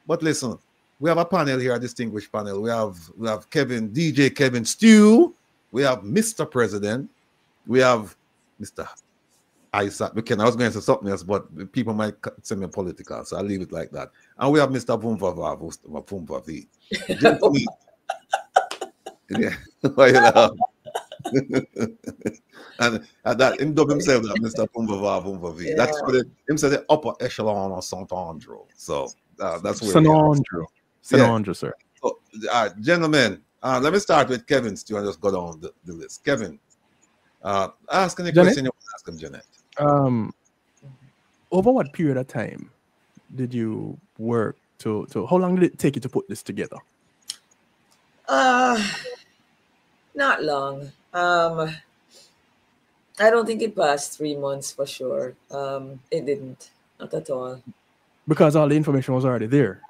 A: But listen, we have a panel here, a distinguished panel. We have Kevin, DJ Kevin Stew. We have Mr. President. We have Mr. Isaac. I was going to say something else, but people might say me political, so I'll leave it like that. And we have Mr. Vumvavi. Yeah, why you laugh? and that him dub himself that Mr. Vumvavi. Yeah. That's for him said the upper echelon of St. Andrew. So that's where
B: St. Andrew. St. Andrew, sir.
A: So, gentlemen, let me start with Kevin Stew and just go down the list. Kevin, ask any question you want to ask him, Jeanette.
B: Over what period of time did you work to how long did it take you to put this together?
C: Not long. I don't think it passed 3 months for sure. It didn't, not at all.
B: Because all the information was already there.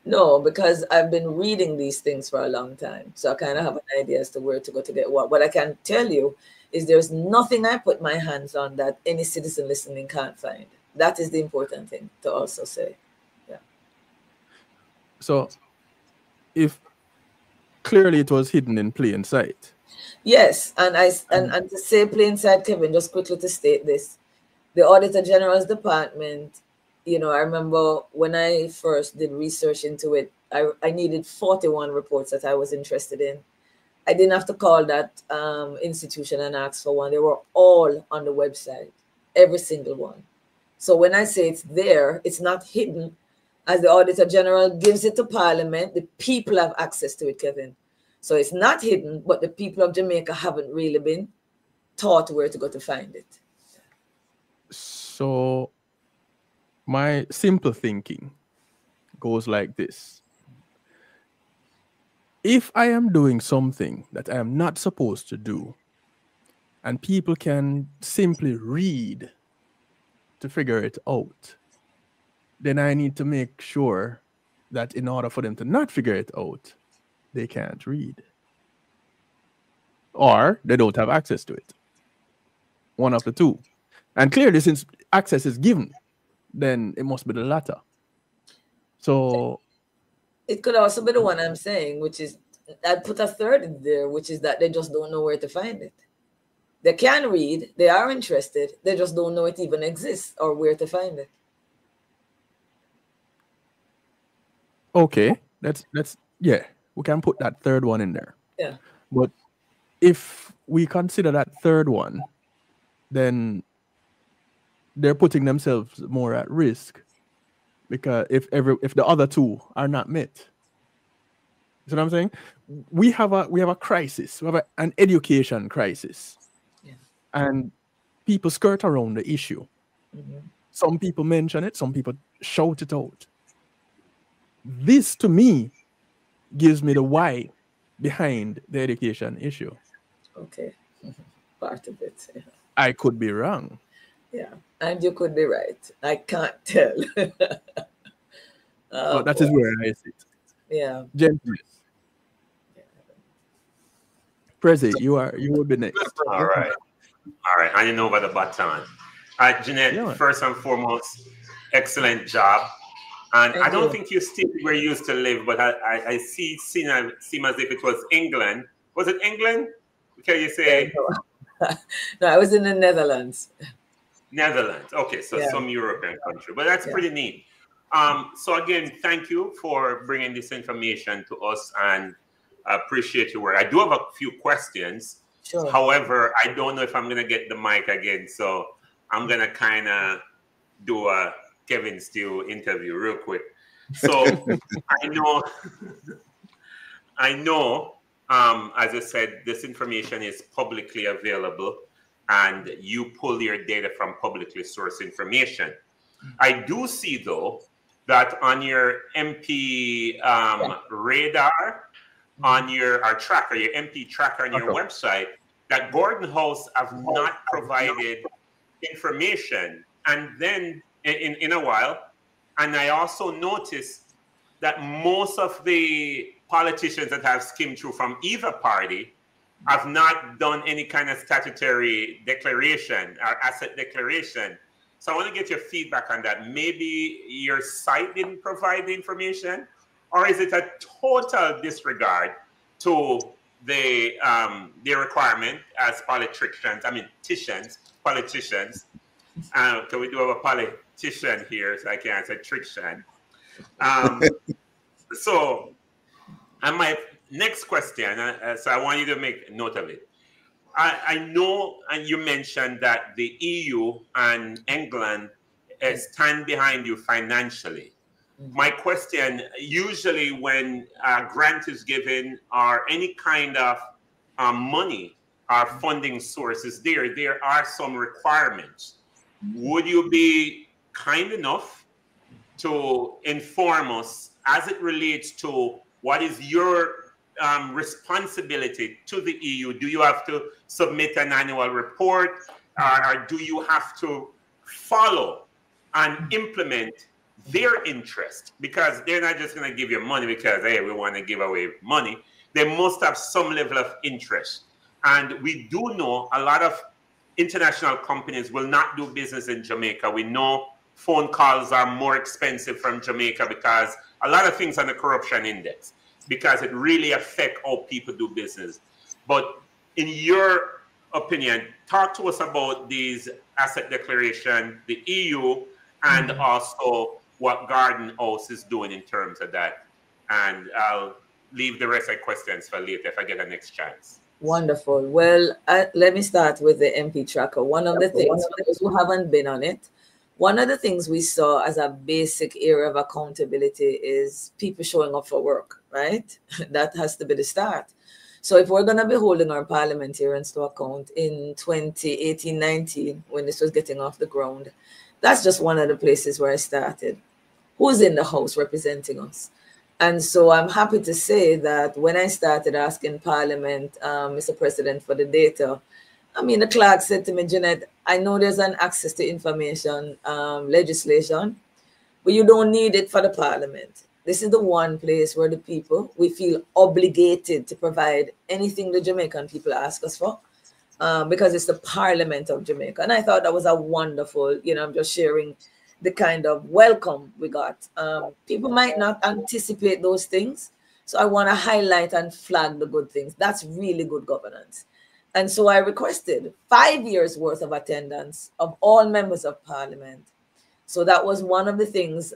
C: No, because I've been reading these things for a long time. So I kind of have an idea as to where to go to get what. What I can tell you is there's nothing I put my hands on that any citizen listening can't find. That is the important thing to also say. Yeah.
B: So if clearly it was hidden in plain sight.
C: Yes, and to say plain sight, Kevin, just quickly to state this. The Auditor General's Department, you know, I remember when I first did research into it, I needed 41 reports that I was interested in. I didn't have to call that institution and ask for one. They were all on the website, every single one. So when I say it's there, it's not hidden. As the Auditor General gives it to Parliament, the people have access to it, Kevin. So it's not hidden, but the people of Jamaica haven't really been taught where to go to find it.
B: So my simple thinking goes like this. If I am doing something that I am not supposed to do, and people can simply read to figure it out, then I need to make sure that in order for them to not figure it out, they can't read. Or they don't have access to it. One of the two. And clearly, since access is given, then it must be the latter. So
C: it could also be the one I'm saying, which is, I'd put a third in there, which is that they just don't know where to find it. They can read, they are interested, they just don't know it even exists or where to find it.
B: Okay, let's yeah, we can put that third one in there.
C: Yeah.
B: But if we consider that third one, then they're putting themselves more at risk, because if the other two are not met. You know what I'm saying? We have a crisis. We have an education crisis.
C: Yeah.
B: And people skirt around the issue.
C: Mm-hmm.
B: Some people mention it, some people shout it out. This, to me, gives me the why behind the education issue.
C: Okay. Part of it. Yeah.
B: I could be wrong.
C: Yeah. And you could be right. I can't tell.
B: But that is where I sit.
C: Yeah.
B: Gentlemen. Prezi, you will be next.
F: All right. Handing over the baton. Jeanette,
B: Yeah.
F: First and foremost, excellent job. And
C: Thank
F: I don't
C: you.
F: think you stated where you used to live, but I seem as if it was England. Was it England? Can you say
C: No, I was in the Netherlands.
F: Netherlands? Okay, so
C: Yeah.
F: some European country, but that's
C: Yeah.
F: pretty neat. So again, thank you for bringing this information to us, and I appreciate your work. I do have a few questions.
C: Sure.
F: However, I don't know if I'm going to get the mic again, so I'm going to kind of do a Kevin Steele interview real quick. So I know, as I said, this information is publicly available, and you pull your data from publicly sourced information. I do see, though, that on your MP radar, on your tracker, your MP tracker on your website, that Gordon House have not provided information, and then in a while. And I also noticed that most of the politicians that have skimmed through from either party have not done any kind of statutory declaration or asset declaration. So I want to get your feedback on that. Maybe your site didn't provide the information, or is it a total disregard to the requirement as politicians? Can we do have a politician here, so I can't say triction. So, and my next question, so I want you to make note of it. I know, and you mentioned that the EU and England stand behind you financially. My question, usually when a grant is given or any kind of money or funding sources, there are some requirements. Would you be kind enough to inform us as it relates to what is your responsibility to the EU? Do you have to submit an annual report, or do you have to follow and implement their interest, because they're not just going to give you money because, hey, we want to give away money. They must have some level of interest. And we do know a lot of international companies will not do business in Jamaica. We know phone calls are more expensive from Jamaica because a lot of things on the corruption index, because it really affects how people do business. But in your opinion, talk to us about these asset declaration, the EU, and also what Garden House is doing in terms of that. And I'll leave the rest of the questions for later if I get a next chance.
C: Wonderful. Well, let me start with the MP tracker. One of the things, for those who haven't been on it, one of the things we saw as a basic area of accountability is people showing up for work, right? That has to be the start. So if we're going to be holding our parliamentarians to account in 2018-19, when this was getting off the ground, that's just one of the places where I started. Who's in the House representing us? And so I'm happy to say that when I started asking Parliament, Mr. President, for the data, I mean, the clerk said to me, Jeanette, I know there's an access to information legislation, but you don't need it for the Parliament. This is the one place where the people, we feel obligated to provide anything the Jamaican people ask us for, because it's the Parliament of Jamaica. And I thought that was a wonderful, I'm just sharing the kind of welcome we got. People might not anticipate those things. So I want to highlight and flag the good things. That's really good governance. And so I requested 5 years worth of attendance of all members of Parliament. So that was one of the things,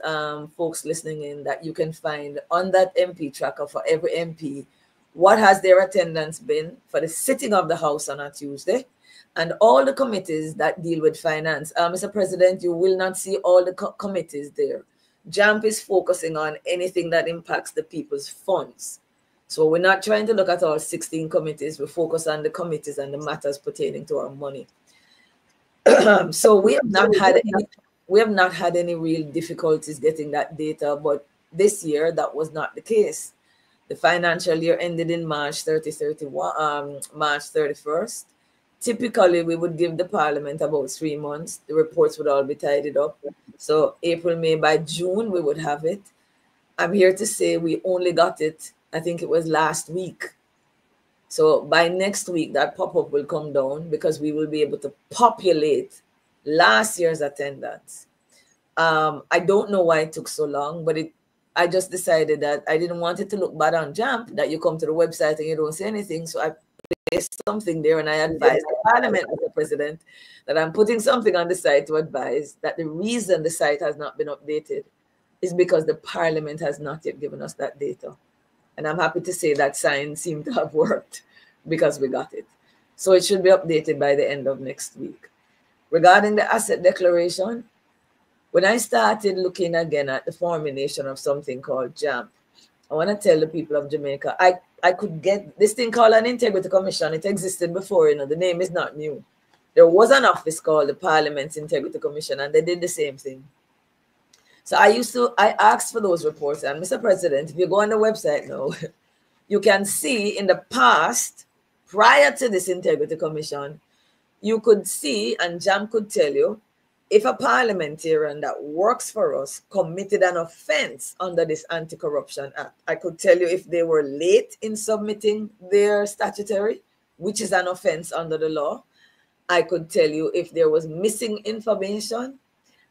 C: folks listening in, that you can find on that MP tracker for every MP. What has their attendance been for the sitting of the House on a Tuesday? And all the committees that deal with finance. Mr. President, you will not see all the committees there. JAMP is focusing on anything that impacts the people's funds. So we're not trying to look at all 16 committees. We focus on the committees and the matters pertaining to our money. So we have not had any real difficulties getting that data, but this year that was not the case. The financial year ended in March 31st. Typically, we would give the Parliament about 3 months. The reports would all be tidied up. So April, May, by June, we would have it. I'm here to say we only got it, I think it was last week. So by next week, that pop-up will come down because we will be able to populate last year's attendance. I don't know why it took so long, but I just decided that I didn't want it to look bad on JAMP, that you come to the website and you don't say anything. So I placed something there, and I advised the Parliament, Mr. President, that I'm putting something on the site to advise that the reason the site has not been updated is because the Parliament has not yet given us that data. And I'm happy to say that sign seemed to have worked because we got it. So it should be updated by the end of next week. Regarding the asset declaration, when I started looking again at the formulation of something called JAMP, I want to tell the people of Jamaica, I could get this thing called an Integrity Commission. It existed before, the name is not new. There was an office called the Parliament's Integrity Commission, and they did the same thing. So I asked for those reports, and Mr. President, if you go on the website now, you can see in the past, prior to this Integrity Commission, you could see, and JAMP could tell you, if a parliamentarian that works for us committed an offense under this Anti-Corruption Act. I could tell you if they were late in submitting their statutory, which is an offense under the law. I could tell you if there was missing information.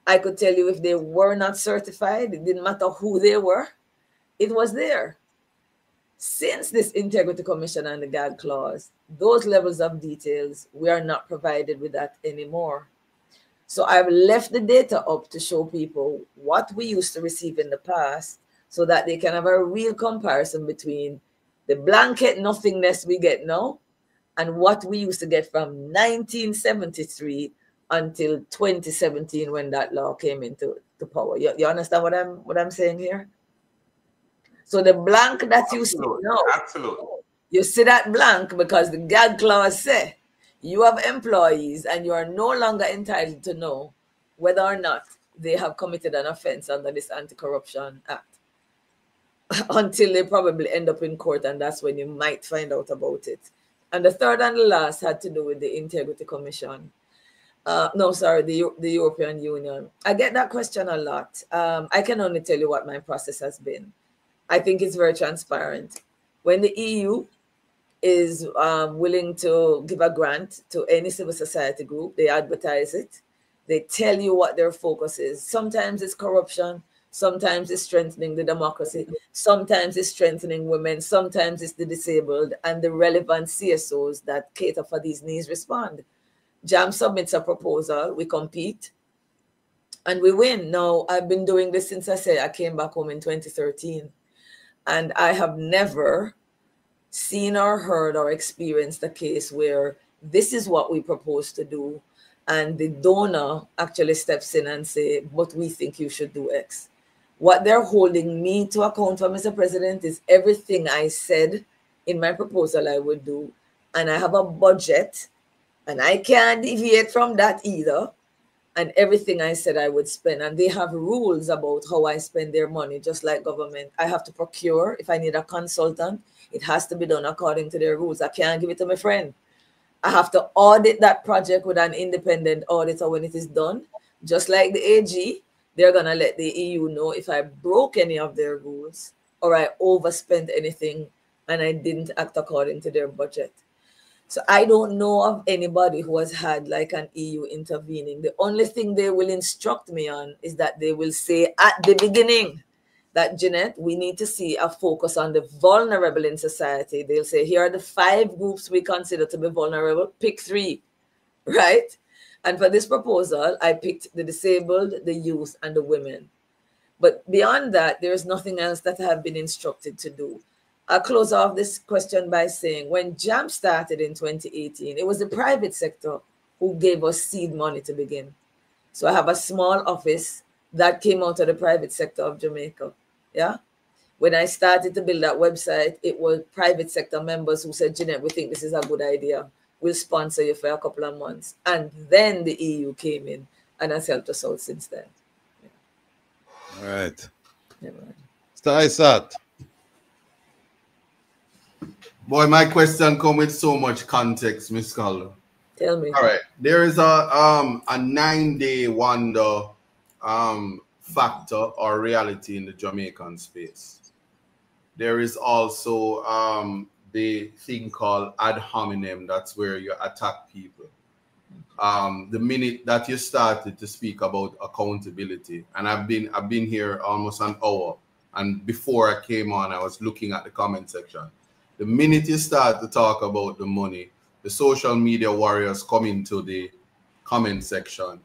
C: I could tell you if they were not certified. It didn't matter who they were. It was there. Since this Integrity Commission and the GAD clause, those levels of details, we are not provided with that anymore. So I've left the data up to show people what we used to receive in the past so that they can have a real comparison between the blanket nothingness we get now and what we used to get from 1973 until 2017 when that law came into power. You understand what I'm saying here? So the blank that you see now,
F: absolutely.
C: You see that blank because the GAD clause says you have employees and you are no longer entitled to know whether or not they have committed an offense under this Anti-Corruption Act until they probably end up in court, and that's when you might find out about it. And the third and the last had to do with the Integrity Commission. No, sorry, the European Union. I get that question a lot. I can only tell you what my process has been. I think it's very transparent. When the EU is willing to give a grant to any civil society group, they advertise it. They tell you what their focus is. Sometimes it's corruption. Sometimes it's strengthening the democracy. Sometimes it's strengthening women. Sometimes it's the disabled, and the relevant CSOs that cater for these needs respond. JAMP submits a proposal, we compete, and we win. Now, I've been doing this since I came back home in 2013, and I have never seen or heard or experienced a case where this is what we propose to do, and the donor actually steps in and say, but we think you should do X. What they're holding me to account for, Mr. President, is everything I said in my proposal I would do, and I have a budget, and I can't deviate from that either. And everything I said I would spend. And they have rules about how I spend their money, just like government. I have to procure. If I need a consultant, it has to be done according to their rules. I can't give it to my friend. I have to audit that project with an independent auditor when it is done. Just like the AG, they're going to let the EU know if I broke any of their rules or I overspent anything and I didn't act according to their budget. So I don't know of anybody who has had like an EU intervening. The only thing they will instruct me on is that they will say at the beginning that, Jeanette, we need to see a focus on the vulnerable in society. They'll say, here are the 5 groups we consider to be vulnerable. Pick 3, right? And for this proposal, I picked the disabled, the youth, and the women. But beyond that, there's nothing else that I have been instructed to do. I'll close off this question by saying when JAMP started in 2018, it was the private sector who gave us seed money to begin. So I have a small office that came out of the private sector of Jamaica. Yeah. When I started to build that website, it was private sector members who said, Jeanette, we think this is a good idea. We'll sponsor you for a couple of months. And then the EU came in and has helped us out since then.
A: All right.
C: Yeah,
A: Mr. Isaac.
E: Boy, my question come with so much context, Miss Calder.
C: Tell me.
E: All right. There is a 9-day wonder factor or reality in the Jamaican space. There is also the thing called ad hominem. That's where you attack people. The minute that you started to speak about accountability, and I've been here almost an hour, and before I came on, I was looking at the comment section. The minute you start to talk about the money, the social media warriors come into the comment section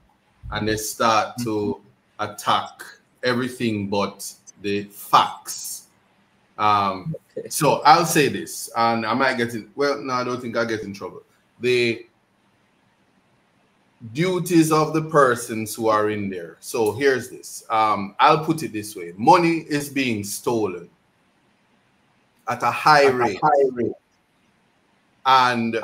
E: and they start to attack everything but the facts. So I'll say this, and I might get in, well, no, I don't think I'll get in trouble. The duties of the persons who are in there. So here's this. I'll put it this way. Money is being stolen at a high rate. And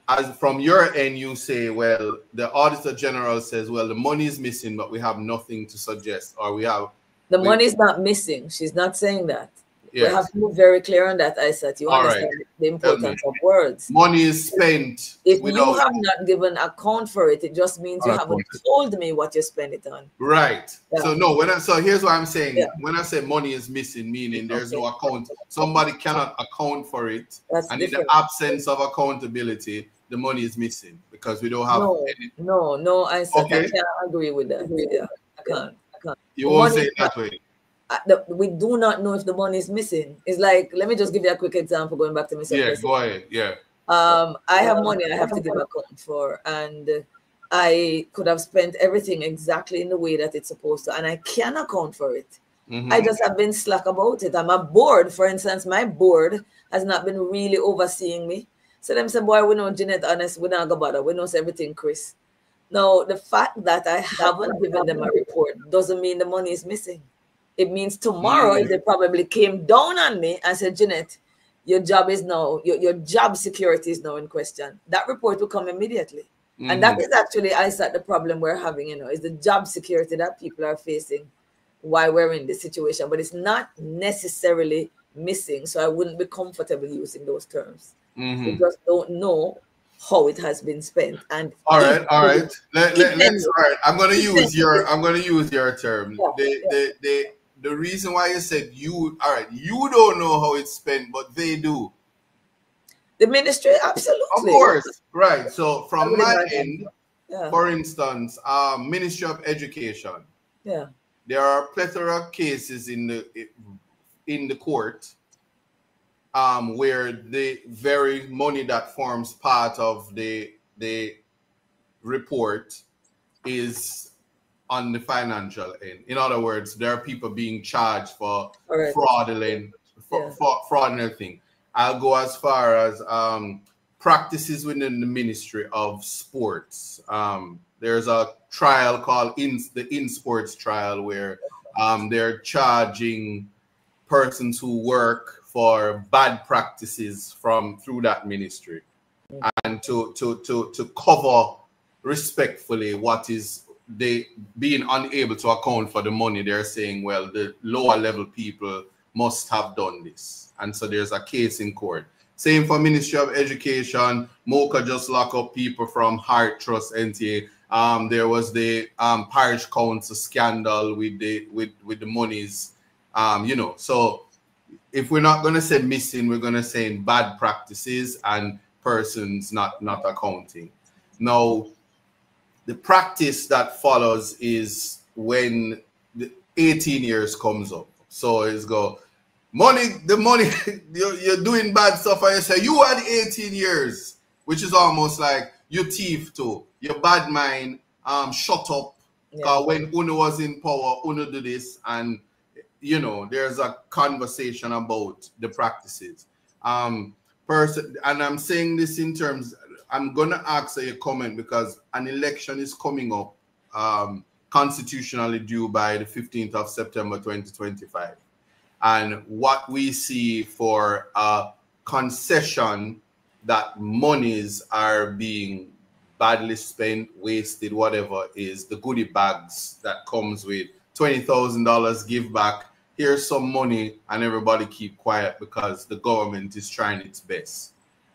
E: as from your end, you say, well, the Auditor General says, well, the money is missing, but we have nothing to suggest, or we have...
C: The money is not missing. She's not saying that.
E: Yes.
C: We have to be very clear on that, Isaac. You understand the importance of words.
E: Money is spent.
C: If you have not given account for it, it just means you haven't told me what you spend it on.
E: Right.
C: Yeah.
E: So no, so here's what I'm saying. Yeah. When I say money is missing, meaning there's no account. Somebody cannot account for it.
C: That's
E: and
C: different.
E: In the absence of accountability, the money is missing because we don't have any.
C: No, Isaac, okay. I can't agree with that. Yeah, I can't.
E: You won't say it that way.
C: We do not know if the money is missing. It's like, let me just give you a quick example going back to Mr.
E: Yeah,
C: President.
E: go ahead. Yeah.
C: I have money I have to give account for, and I could have spent everything exactly in the way that it's supposed to, and I can account for it. I just have been slack about it. I'm a board, for instance, my board has not been really overseeing me. So them say, boy, we know Jeanette, honest, we don't go bother. We know everything, Chris. Now, the fact that I haven't given them a report doesn't mean the money is missing. It means tomorrow, if they probably came down on me and said, Jeanette, your job is now, your job security is now in question, that report will come immediately. And that is actually, Isaac, the problem we're having, is the job security that people are facing while we're in this situation. But it's not necessarily missing. So I wouldn't be comfortable using those terms. We just don't know how it has been spent. And
E: all right. Let's all right. I'm gonna use your term. The reason why you said you don't know how it's spent, but they do.
C: The ministry, absolutely.
E: Of course, right. So from my end, for instance, Ministry of Education.
C: Yeah.
E: There are a plethora of cases in the court where the very money that forms part of the report is on the financial end. In other words, there are people being charged for fraudulent thing. I'll go as far as practices within the Ministry of Sports. There's a trial called the In Sports trial where they're charging persons who work for bad practices through that ministry, and to cover respectfully what is they being unable to account for the money. They're saying, well, the lower level people must have done this, and so there's a case in court. Same for Ministry of Education. Mocha just lock up people from Heart Trust NTA. There was the parish council scandal with the monies. So if we're not going to say missing, we're going to say bad practices and persons not accounting. Now, the practice that follows is when the 18 years comes up. So it's the money, you're doing bad stuff, and you say, you had 18 years, which is almost like you thief too. Your bad mind, shut up. Because when Uno was in power, Uno do this, and there's a conversation about the practices. And I'm saying this in terms, I'm gonna ask a comment because an election is coming up, constitutionally due by the 15th of September 2025. And what we see for a concession that monies are being badly spent, wasted, whatever, is the goodie bags that comes with $20,000 give back. Here's some money, and everybody keep quiet because the government is trying its best.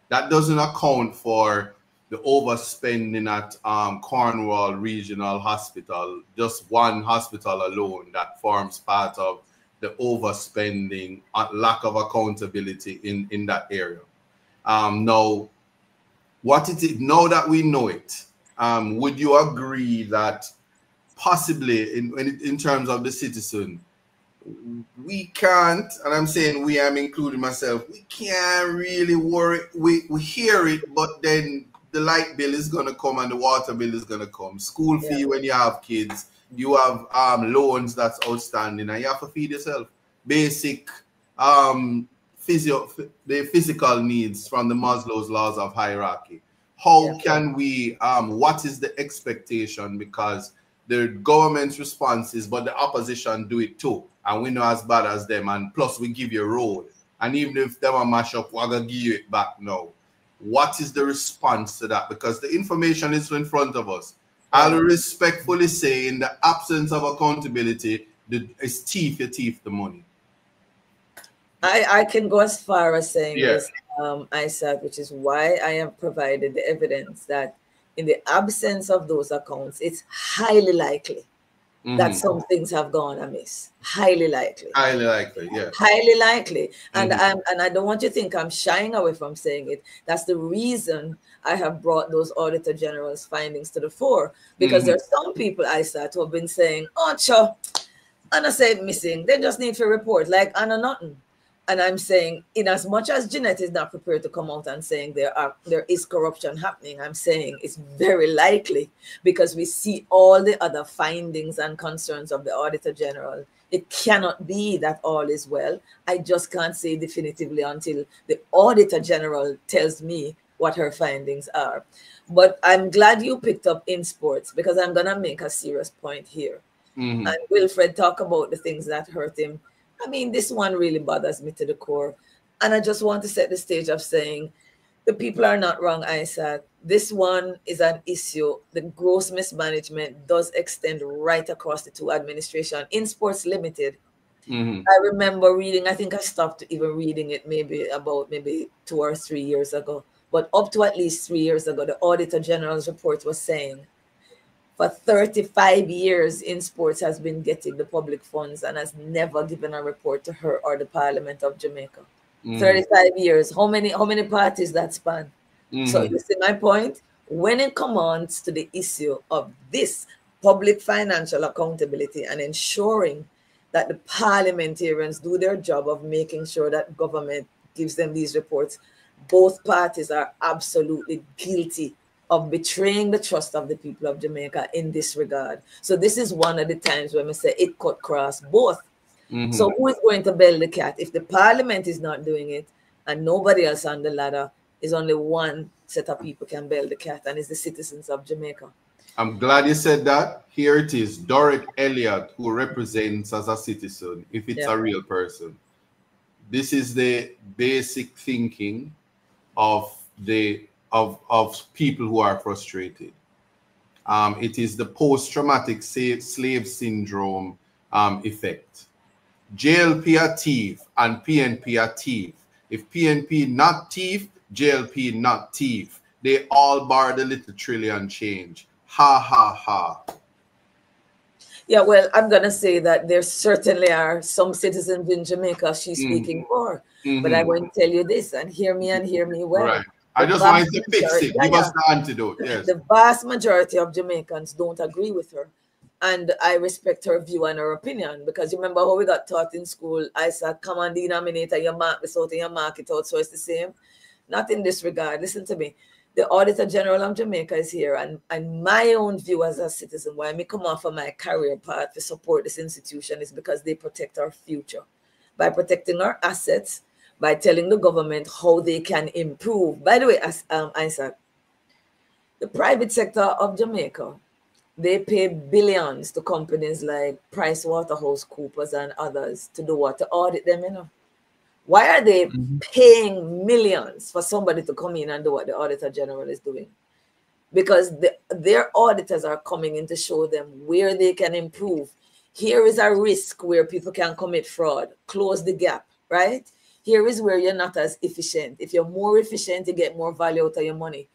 E: That doesn't account for the overspending at Cornwall Regional Hospital, just one hospital alone that forms part of the overspending, lack of accountability in that area. Now, what it is, now that we know it, would you agree that possibly in terms of the citizen, we can't, and I'm saying we, I'm including myself, we can't really worry, we hear it, but then the light bill is going to come and the water bill is going to come. School fee when you have kids, you have loans that's outstanding, and you have to feed yourself. Basic the physical needs from the Maslow's laws of hierarchy. How can we, what is the expectation? Because the government's response is, but the opposition do it too. And we know as bad as them, and plus we give you a road. And even if them are mash up, we're going to give you it back now. What is the response to that? Because the information is in front of us. I'll respectfully say, in the absence of accountability, it's thief the money.
C: I can go as far as saying this, ISAT, which is why I have provided the evidence that in the absence of those accounts, it's highly likely that some things have gone amiss. Highly likely.
E: Highly likely, yeah.
C: Highly likely. And I don't want you to think I'm shying away from saying it. That's the reason I have brought those Auditor General's findings to the fore. Because there are some people, ISAT, who have been saying, oh, sure, Anna said missing. They just need to report, like Anna nothing. And I'm saying, in as much as Jeanette is not prepared to come out and saying there is corruption happening, I'm saying it's very likely because we see all the other findings and concerns of the Auditor General. It cannot be that all is well. I just can't say definitively until the Auditor General tells me what her findings are. But I'm glad you picked up in sports because I'm going to make a serious point here. And Wilfred talk about the things that hurt him. I mean, this one really bothers me to the core. And I just want to set the stage of saying the people are not wrong, ISAT. This one is an issue. The gross mismanagement does extend right across the two administrations. In Sports Limited, I remember reading, I think I stopped even reading it maybe 2 or 3 years ago. But up to at least 3 years ago, the Auditor General's report was saying for 35 years in sports has been getting the public funds and has never given a report to her or the Parliament of Jamaica. 35 years. How many parties that span? So you see my point? When it comes to the issue of this public financial accountability and ensuring that the parliamentarians do their job of making sure that government gives them these reports, both parties are absolutely guilty of betraying the trust of the people of Jamaica in this regard. So this is one of the times when we say it cut cross both. So who is going to bail the cat? If the parliament is not doing it and nobody else on the ladder, is only one set of people can bail the cat, and it's the citizens of Jamaica.
E: I'm glad you said that. Here it is, Dorrit Elliott, who represents as a citizen, if it's a real person. This is the basic thinking of people who are frustrated. It is the post-traumatic slave syndrome effect. JLP a thief and PNP a thief. If PNP not thief, JLP not thief. They all borrowed a little trillion change. Ha, ha, ha.
C: Yeah, well, I'm going to say that there certainly are some citizens in Jamaica she's speaking for. But I want to tell you this, and hear me well.
E: Right. I just wanted to fix it. Give us the antidote. Yes.
C: The vast majority of Jamaicans don't agree with her. And I respect her view and her opinion, because you remember how we got taught in school, I said, come on, denominator, you mark this out and you mark it out, so it's the same. Not in this regard. Listen to me. The Auditor General of Jamaica is here, and my own view as a citizen, why I come off of my career path to support this institution, is because they protect our future. By protecting our assets, by telling the government how they can improve. By the way, as Isaac, the private sector of Jamaica, they pay billions to companies like PricewaterhouseCoopers and others to do what? To audit them, you know. Why are they paying millions for somebody to come in and do what the Auditor General is doing? Because their auditors are coming in to show them where they can improve. Here is a risk where people can commit fraud. Close the gap, right? Here is where you're not as efficient. If you're more efficient, you get more value out of your money.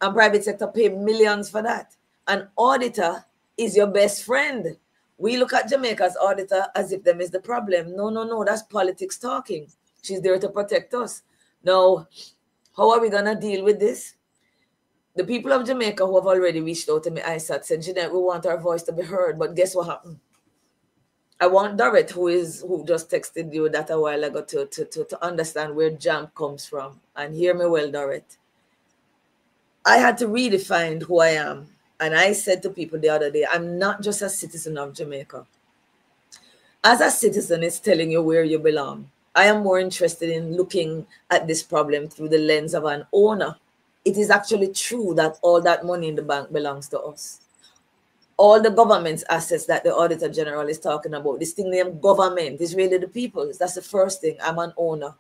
C: And private sector pay millions for that. An auditor is your best friend. We look at Jamaica's auditor as if them is the problem. No, no, no, that's politics talking. She's there to protect us. Now, how are we going to deal with this? The people of Jamaica who have already reached out to me, I said, Jeanette, we want our voice to be heard. But guess what happened? I want Dorrit, who just texted you that a while ago, to understand where JAMP comes from. And hear me well, Dorrit. I had to redefine who I am. And I said to people the other day, I'm not just a citizen of Jamaica. As a citizen, it's telling you where you belong. I am more interested in looking at this problem through the lens of an owner. It is actually true that all that money in the bank belongs to us. All the government's assets that the Auditor General is talking about, this thing named government, is really the people's. That's the first thing. I'm an owner.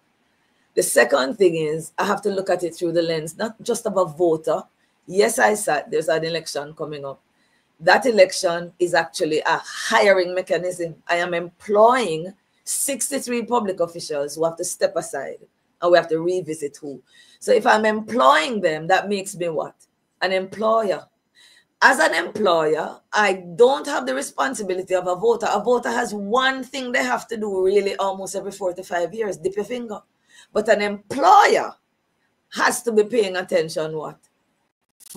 C: The second thing is I have to look at it through the lens, not just of a voter. Yes, I said there's an election coming up. That election is actually a hiring mechanism. I am employing 63 public officials who have to step aside, and we have to revisit who. So if I'm employing them, that makes me what? An employer. As an employer, I don't have the responsibility of a voter. A voter has one thing they have to do really almost every 4 to 5 years, dip your finger. But an employer has to be paying attention what?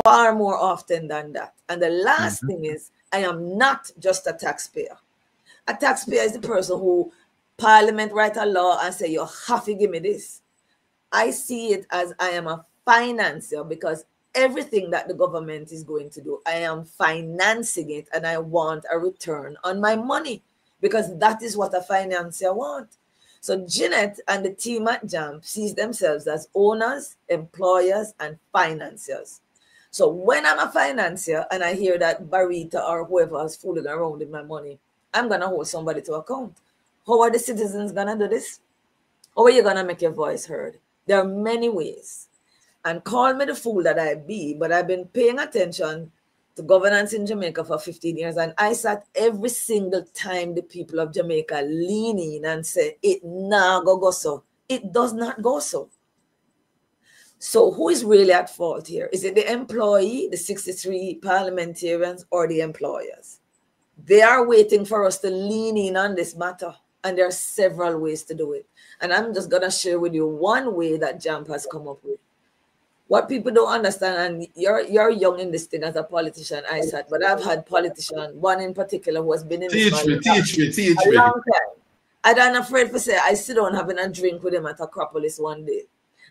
C: Far more often than that. And the last thing is, I am not just a taxpayer. A taxpayer is the person who Parliament write a law and say, you have to give me this. I see it as I am a financier, because everything that the government is going to do, I am financing it, and I want a return on my money, because that is what a financier wants. So Jeanette and the team at JAMP sees themselves as owners, employers, and financiers. So when I'm a financier and I hear that Barita or whoever is fooling around with my money, I'm going to hold somebody to account. How are the citizens going to do this? How are you going to make your voice heard? There are many ways. And call me the fool that I be, but I've been paying attention to governance in Jamaica for 15 years. And I sat every single time the people of Jamaica lean in and say, it nah go so. It does not go so. So who is really at fault here? Is it the employee, the 63 parliamentarians, or the employers? They are waiting for us to lean in on this matter, and there are several ways to do it. And I'm just going to share with you one way that JAMP has come up with. What people don't understand, and you're young in this thing as a politician, I said, but I've had politicians, one in particular who has been in this
E: Teach me.
C: a long time. And I'm afraid to say, I sit down having a drink with him at Acropolis one day.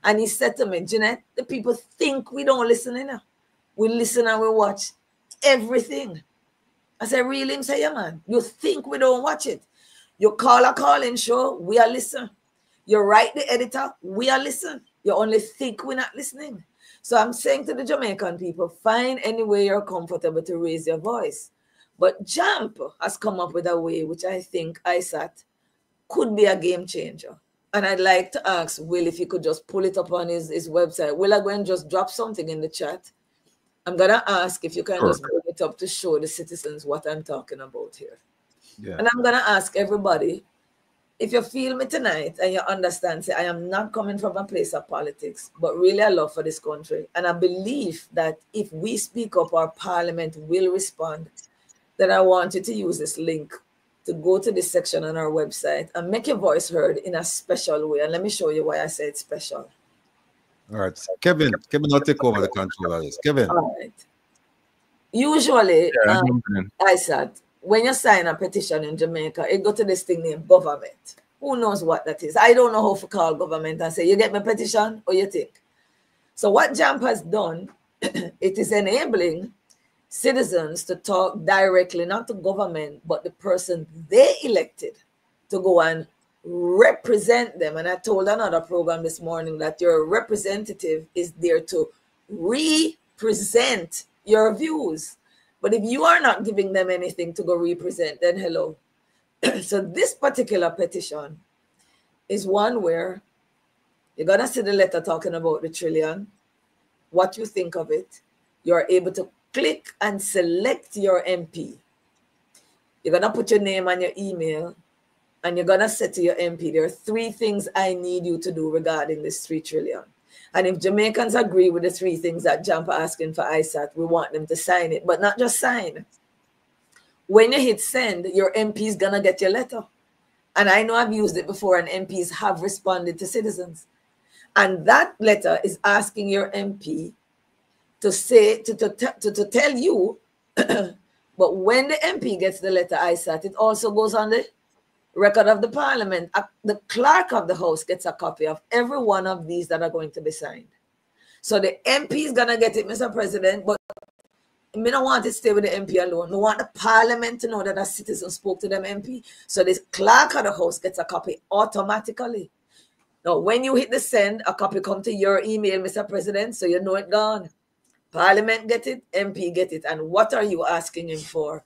C: And he said to me, Jeanette, the people think we don't listen enough. We listen and we watch everything. I said, really? Him say, yeah, man. You think we don't watch it? You call a call-in show, we are listening. You write the editor, we are listening. You only think we're not listening. So I'm saying to the Jamaican people, find any way you're comfortable to raise your voice. But JAMP has come up with a way which I think ISAT could be a game changer. And I'd like to ask Will if he could just pull it up on his website. Will, I go and just drop something in the chat? I'm going to ask if you can just bring it up to show the citizens what I'm talking about here. Yeah. And I'm going to ask everybody, if you feel me tonight and you understand, say, I am not coming from a place of politics, but really a love for this country. And I believe that if we speak up, our parliament will respond. Then I want you to use this link to go to this section on our website and make your voice heard in a special way. And let me show you why I say it's special.
A: All right. Kevin will take over the control of this. Kevin.
C: All right. Usually, I said, when you sign a petition in Jamaica, it go to this thing named government. Who knows what that is? I don't know how to call government and say, you get my petition or you think. So what JAMP has done, it is enabling citizens to talk directly, not to government, but the person they elected to go and represent them. And I told another program this morning that your representative is there to represent your views. But if you are not giving them anything to go represent, then hello. So this particular petition is one where you're going to see the letter talking about the trillion, what you think of it. You're able to click and select your MP. You're going to put your name and your email, and you're going to say to your MP, there are 3 things I need you to do regarding this 3 trillion. And if Jamaicans agree with the 3 things that JAMP are asking for ISAT, we want them to sign it, but not just sign. When you hit send, your MP is going to get your letter. And I know I've used it before, and MPs have responded to citizens. And that letter is asking your MP to say, to tell you, but when the MP gets the letter ISAT, it also goes on the record of the parliament. The clerk of the house gets a copy of every one of these that are going to be signed. So the MP is going to get it, Mr. President, but I don't want it to stay with the MP alone. I want the parliament to know that a citizen spoke to them MP. So this clerk of the house gets a copy automatically. Now, when you hit the send, a copy comes to your email, Mr. President, so you know it's gone. Parliament get it, MP get it. And what are you asking him for?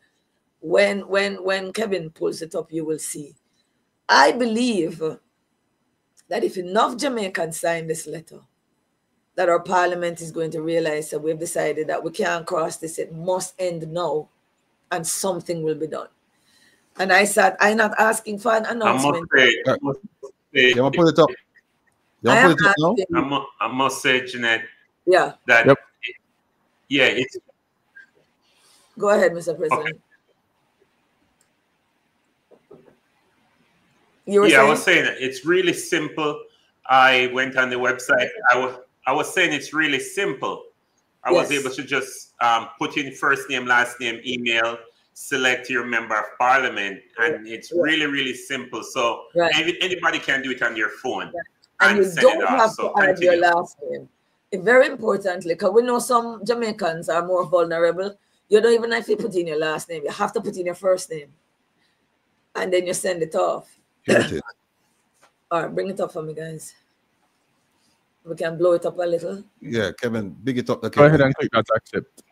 C: When Kevin pulls it up, you will see. I believe that if enough Jamaicans sign this letter, that our parliament is going to realize that we've decided that we can't cross this. It must end now, and something will be done. And I said, I'm not asking for an announcement.
A: You want to put it up? You want to put it up now?
F: I must say, Jeanette,
C: yeah,
F: that it's.
C: Go ahead, Mr. President.
F: Okay.
C: You were saying?
F: I was saying it's really simple. I went on the website. I was saying it's really simple. I was able to just put in first name, last name, email, select your member of parliament, and it's really, really simple. So anybody can do it on your phone.
C: And you don't have to add your last name. Very importantly, because we know some Jamaicans are more vulnerable. You don't even have to put in your last name. You have to put in your first name. And then you send it off. All right, bring it up for me, guys. We can blow it up a little.
A: Yeah, Kevin, big it up.
B: Go ahead and click that accept.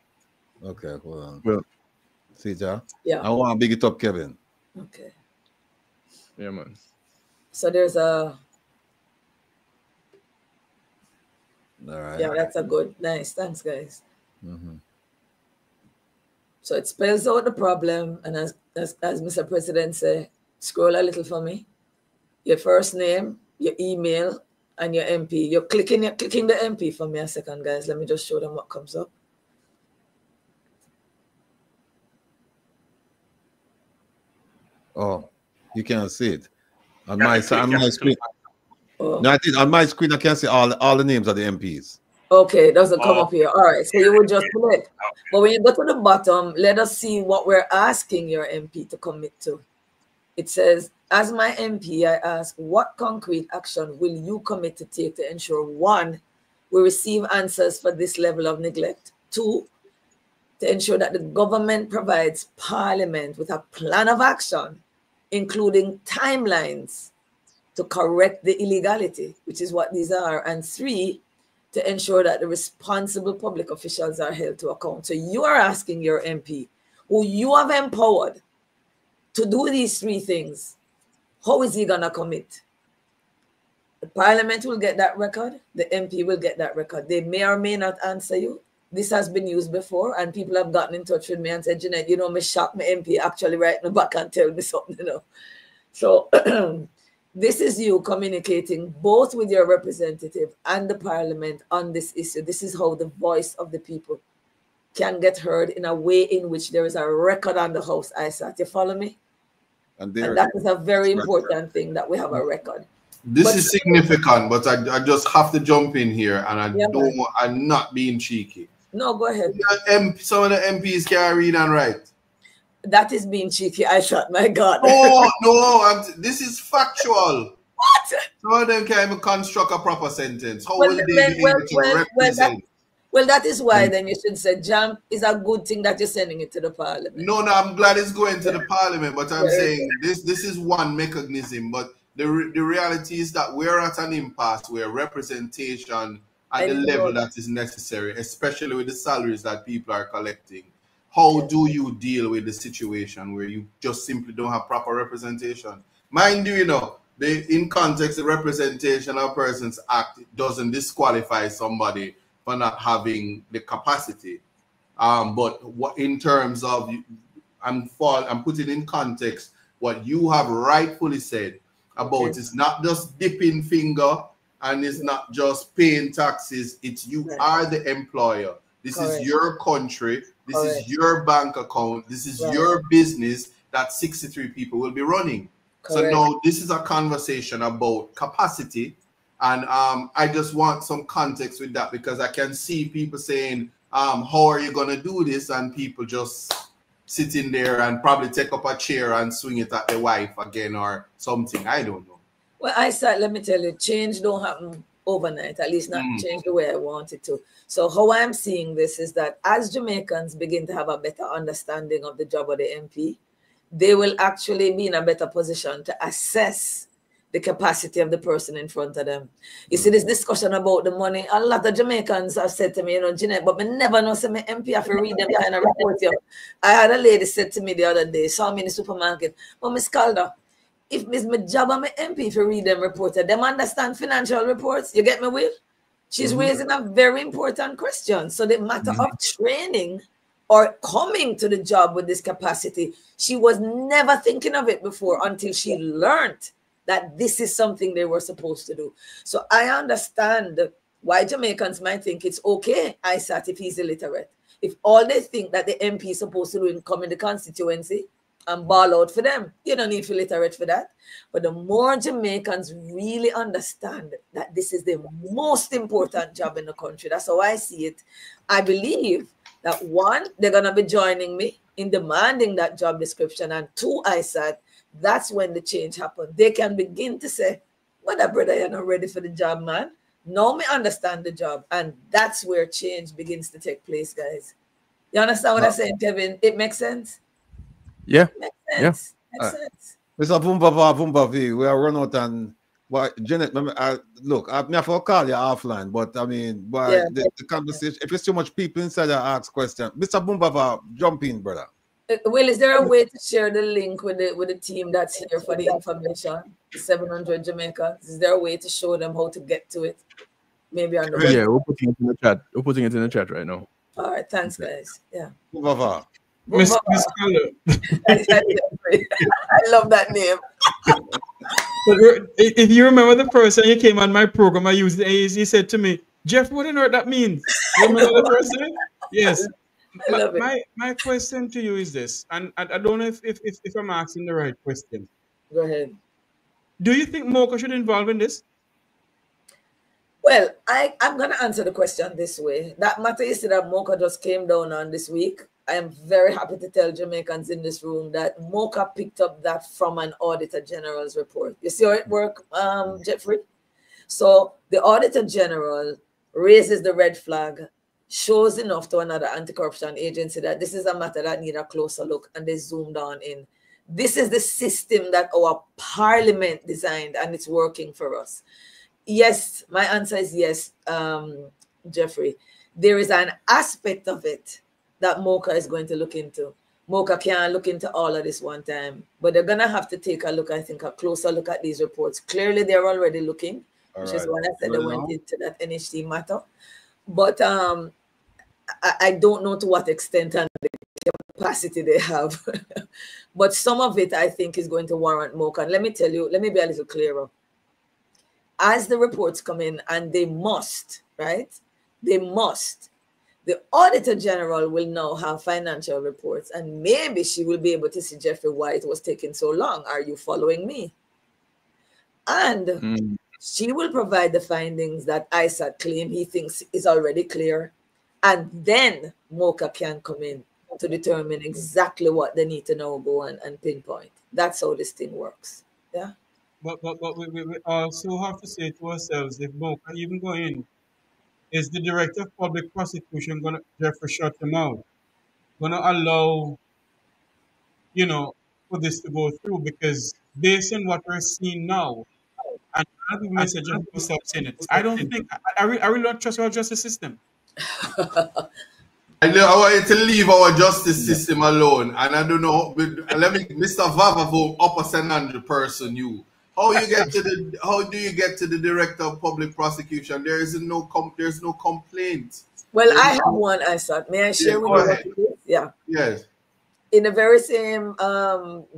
A: Okay, hold on.
B: Well,
A: see, Ja?
C: Yeah.
A: I want to big it up, Kevin.
C: Okay.
B: Yeah, man.
C: So there's a...
A: All right.
C: Yeah, that's a good. Nice. Thanks, guys. So it spells out the problem. And as Mr. President said, scroll a little for me. Your first name, your email, and your MP. You're clicking the MP for me a second, guys. Let me just show them what comes up.
A: Oh, you can't see it on my screen.
C: Oh.
A: No, I think on my screen I can see all the names of the MPs.
C: Okay, it doesn't come up here. All right, so you will just click. But when you go to the bottom, let us see what we're asking your MP to commit to. It says, as my MP, I ask, what concrete action will you commit to take to ensure, 1, we receive answers for this level of neglect, 2, to ensure that the government provides Parliament with a plan of action, including timelines to correct the illegality, which is what these are, and 3, to ensure that the responsible public officials are held to account. So you are asking your MP, who you have empowered to do these 3 things, how is he gonna commit? The Parliament will get that record, the MP will get that record. They may or may not answer you. This has been used before, and people have gotten in touch with me and said, Jeanette, you know, me shocked my MP actually right in the back and tell me something, you know. So this is you communicating both with your representative and the Parliament on this issue. This is how the voice of the people can get heard in a way in which there is a record on the House ISAT. You follow me? And that is a very important thing, that we have a record.
E: This is significant, but I just have to jump in here, and I'm not being cheeky.
C: No, go ahead.
E: Some of the MPs can't read and write.
C: That is being cheeky, ISAT, my God.
E: No, this is factual.
C: What?
E: Some of them can't even construct a proper sentence. How will they be able to represent?
C: Well, that is why then you should say JAMP is a good thing that you're sending it to the Parliament.
E: No, I'm glad it's going to the Parliament, but I'm saying this is one mechanism, but the reality is that we're at an impasse where representation at the level that is necessary, especially with the salaries that people are collecting. How do you deal with the situation where you just simply don't have proper representation? Mind you, you know, in context, the Representation of Persons Act doesn't disqualify somebody for not having the capacity. But what in terms of, I'm putting in context what you have rightfully said about it's not just dipping finger and it's not just paying taxes. It's you are the employer. This is your country. This is your bank account. This is your business that 63 people will be running. So now this is a conversation about capacity. And I just want some context with that, because I can see people saying, how are you going to do this? And people just sitting there and probably take up a chair and swing it at their wife again or something. I don't know.
C: Well, let me tell you, change don't happen overnight, at least not change the way I want it to. So how I'm seeing this is that as Jamaicans begin to have a better understanding of the job of the MP, they will actually be in a better position to assess the capacity of the person in front of them. You see, this discussion about the money, a lot of Jamaicans have said to me, you know, Jeanette, but me never know say my MP have to read them kind of report here. I had a lady said to me the other day, saw me in the supermarket, but Miss Calder, if it's my job and my MP to read them report, them understand financial reports, you get me, Will? She's raising a very important question. So the matter of training or coming to the job with this capacity, she was never thinking of it before until she learned that this is something they were supposed to do. So I understand why Jamaicans might think it's okay, ISAT, if he's illiterate. If all they think that the MP is supposed to do is come in the constituency and ball out for them, you don't need to be literate for that. But the more Jamaicans really understand that this is the most important job in the country, that's how I see it. I believe that 1, they're going to be joining me in demanding that job description, and 2, ISAT, that's when the change happens. They can begin to say, well, that brother, you're not ready for the job, man. Now me understand the job. And that's where change begins to take place, guys. You understand what I'm saying, Kevin? It makes sense?
B: Yeah.
C: It makes sense.
B: Yeah.
C: Makes sense.
A: Mr. Vumba V, we are run out and Jeanette, look, I have to call you offline, but I mean, the conversation, if it's too much people inside that ask questions, Mr. Vumba, jump in, brother.
C: Will, is there a way to share the link with the team that's here for the information? 700 Jamaicans. Is there a way to show them how to get to it? Maybe on the web.
B: Yeah, we're putting it in the chat. We're putting it in the chat right now.
C: All right, thanks, guys. Yeah.
D: Miss Calder.
C: I love that name.
D: But if you remember the first time you came on my program, I used the A's. He said to me, Jeff, what do you know what that means? You remember the first time? Yes.
C: I love it.
D: My question to you is this, and I don't know if I'm asking the right question.
C: Go ahead.
D: Do you think Mocha should involve in this?
C: Well, I'm going to answer the question this way. That matter is that Mocha just came down on this week. I am very happy to tell Jamaicans in this room that Mocha picked up that from an Auditor General's report. You see how it works, Jeffrey? So the Auditor General raises the red flag, shows enough to another anti-corruption agency that this is a matter that needs a closer look, and they zoomed on in. This is the system that our parliament designed, and it's working for us. Yes, my answer is yes, Jeffrey. There is an aspect of it that Mocha is going to look into. Mocha can't look into all of this one time, but they're going to have to take a look, I think, a closer look at these reports. Clearly, they're already looking, which is why I said they went into that NHT matter. But I don't know to what extent and the capacity they have. But some of it, I think, is going to warrant Mocha. And let me tell you, let me be a little clearer. As the reports come in, and they must, right? They must. The Auditor General will now have financial reports, and maybe she will be able to see, Jeffrey, why it was taking so long. Are you following me? And she will provide the findings that ISAT claim he thinks is already clear. And then Mocha can come in to determine exactly what they need to now go and pinpoint. That's how this thing works. Yeah.
D: But we also have to say to ourselves, if Mocha even go in, is the Director of Public Prosecution gonna Jeffrey shut him out? Gonna allow, for this to go through? Because based on what we're seeing now, and I think message of stop saying it. I don't think I really don't trust our justice system.
E: I want you to leave our justice system alone. And I don't know, let me, Mr. Vavavo, Upper St. Andrew person, you. How do you get to the Director of Public Prosecution? There's no complaint.
C: Well, I have one answer. May I share with you what it is? Yeah.
E: Yes.
C: In the very same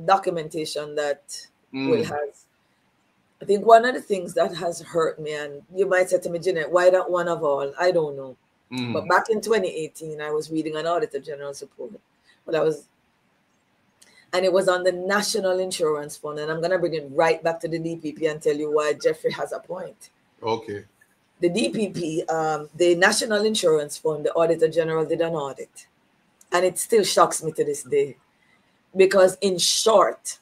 C: documentation that Will has, I think one of the things that has hurt me, and you might say to me, Jeanette, why not one of all? I don't know. But back in 2018, I was reading an Auditor General's report. And it was on the National Insurance Fund. And I'm going to bring it right back to the DPP and tell you why Jeffrey has a point.
E: Okay.
C: The DPP, the National Insurance Fund, the Auditor General did an audit. And it still shocks me to this day. Because in short,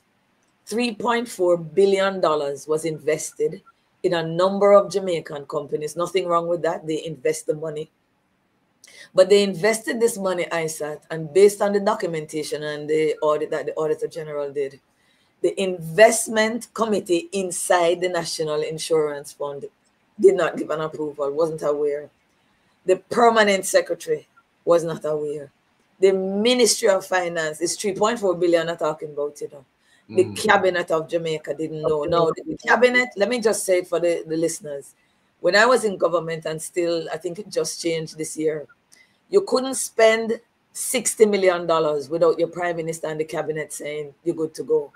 C: $3.4 billion was invested in a number of Jamaican companies. Nothing wrong with that. They invest the money. But they invested this money, ISAT, and based on the documentation and the audit that the Auditor General did, the investment committee inside the National Insurance Fund did not give an approval, wasn't aware. The permanent secretary was not aware. The Ministry of Finance is 3.4 billion I'm talking about, The cabinet of Jamaica didn't know. No, the cabinet, let me just say it for the listeners. When I was in government, and still, I think it just changed this year, you couldn't spend $60 million without your prime minister and the cabinet saying you're good to go.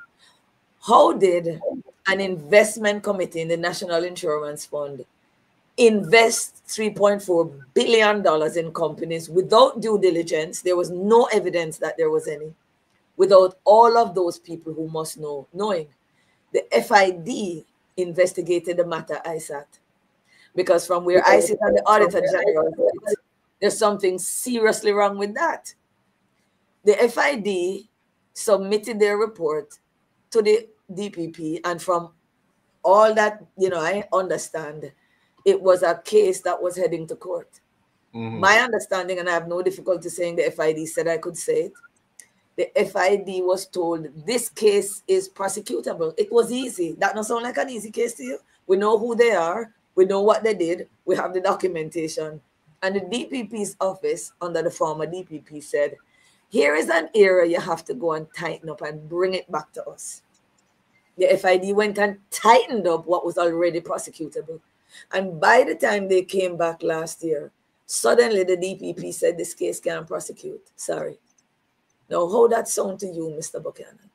C: How did an investment committee in the National Insurance Fund invest $3.4 billion in companies without due diligence? There was no evidence that there was any. Without all of those people who must know, knowing. The FID investigated the matter, ISAT. Because from where I sit on the Auditor General, there's something seriously wrong with that. The FID submitted their report to the DPP, and from all that, I understand, it was a case that was heading to court. My understanding, and I have no difficulty saying the FID said I could say it, the FID was told this case is prosecutable. It was easy. That doesn't sound like an easy case to you. We know who they are. We know what they did. We have the documentation. And the DPP's office, under the former DPP, said, here is an area you have to go and tighten up and bring it back to us. The FID went and tightened up what was already prosecutable. And by the time they came back last year, suddenly the DPP said this case can't prosecute. Sorry. Now, how that sound to you, Mr. Buchanan?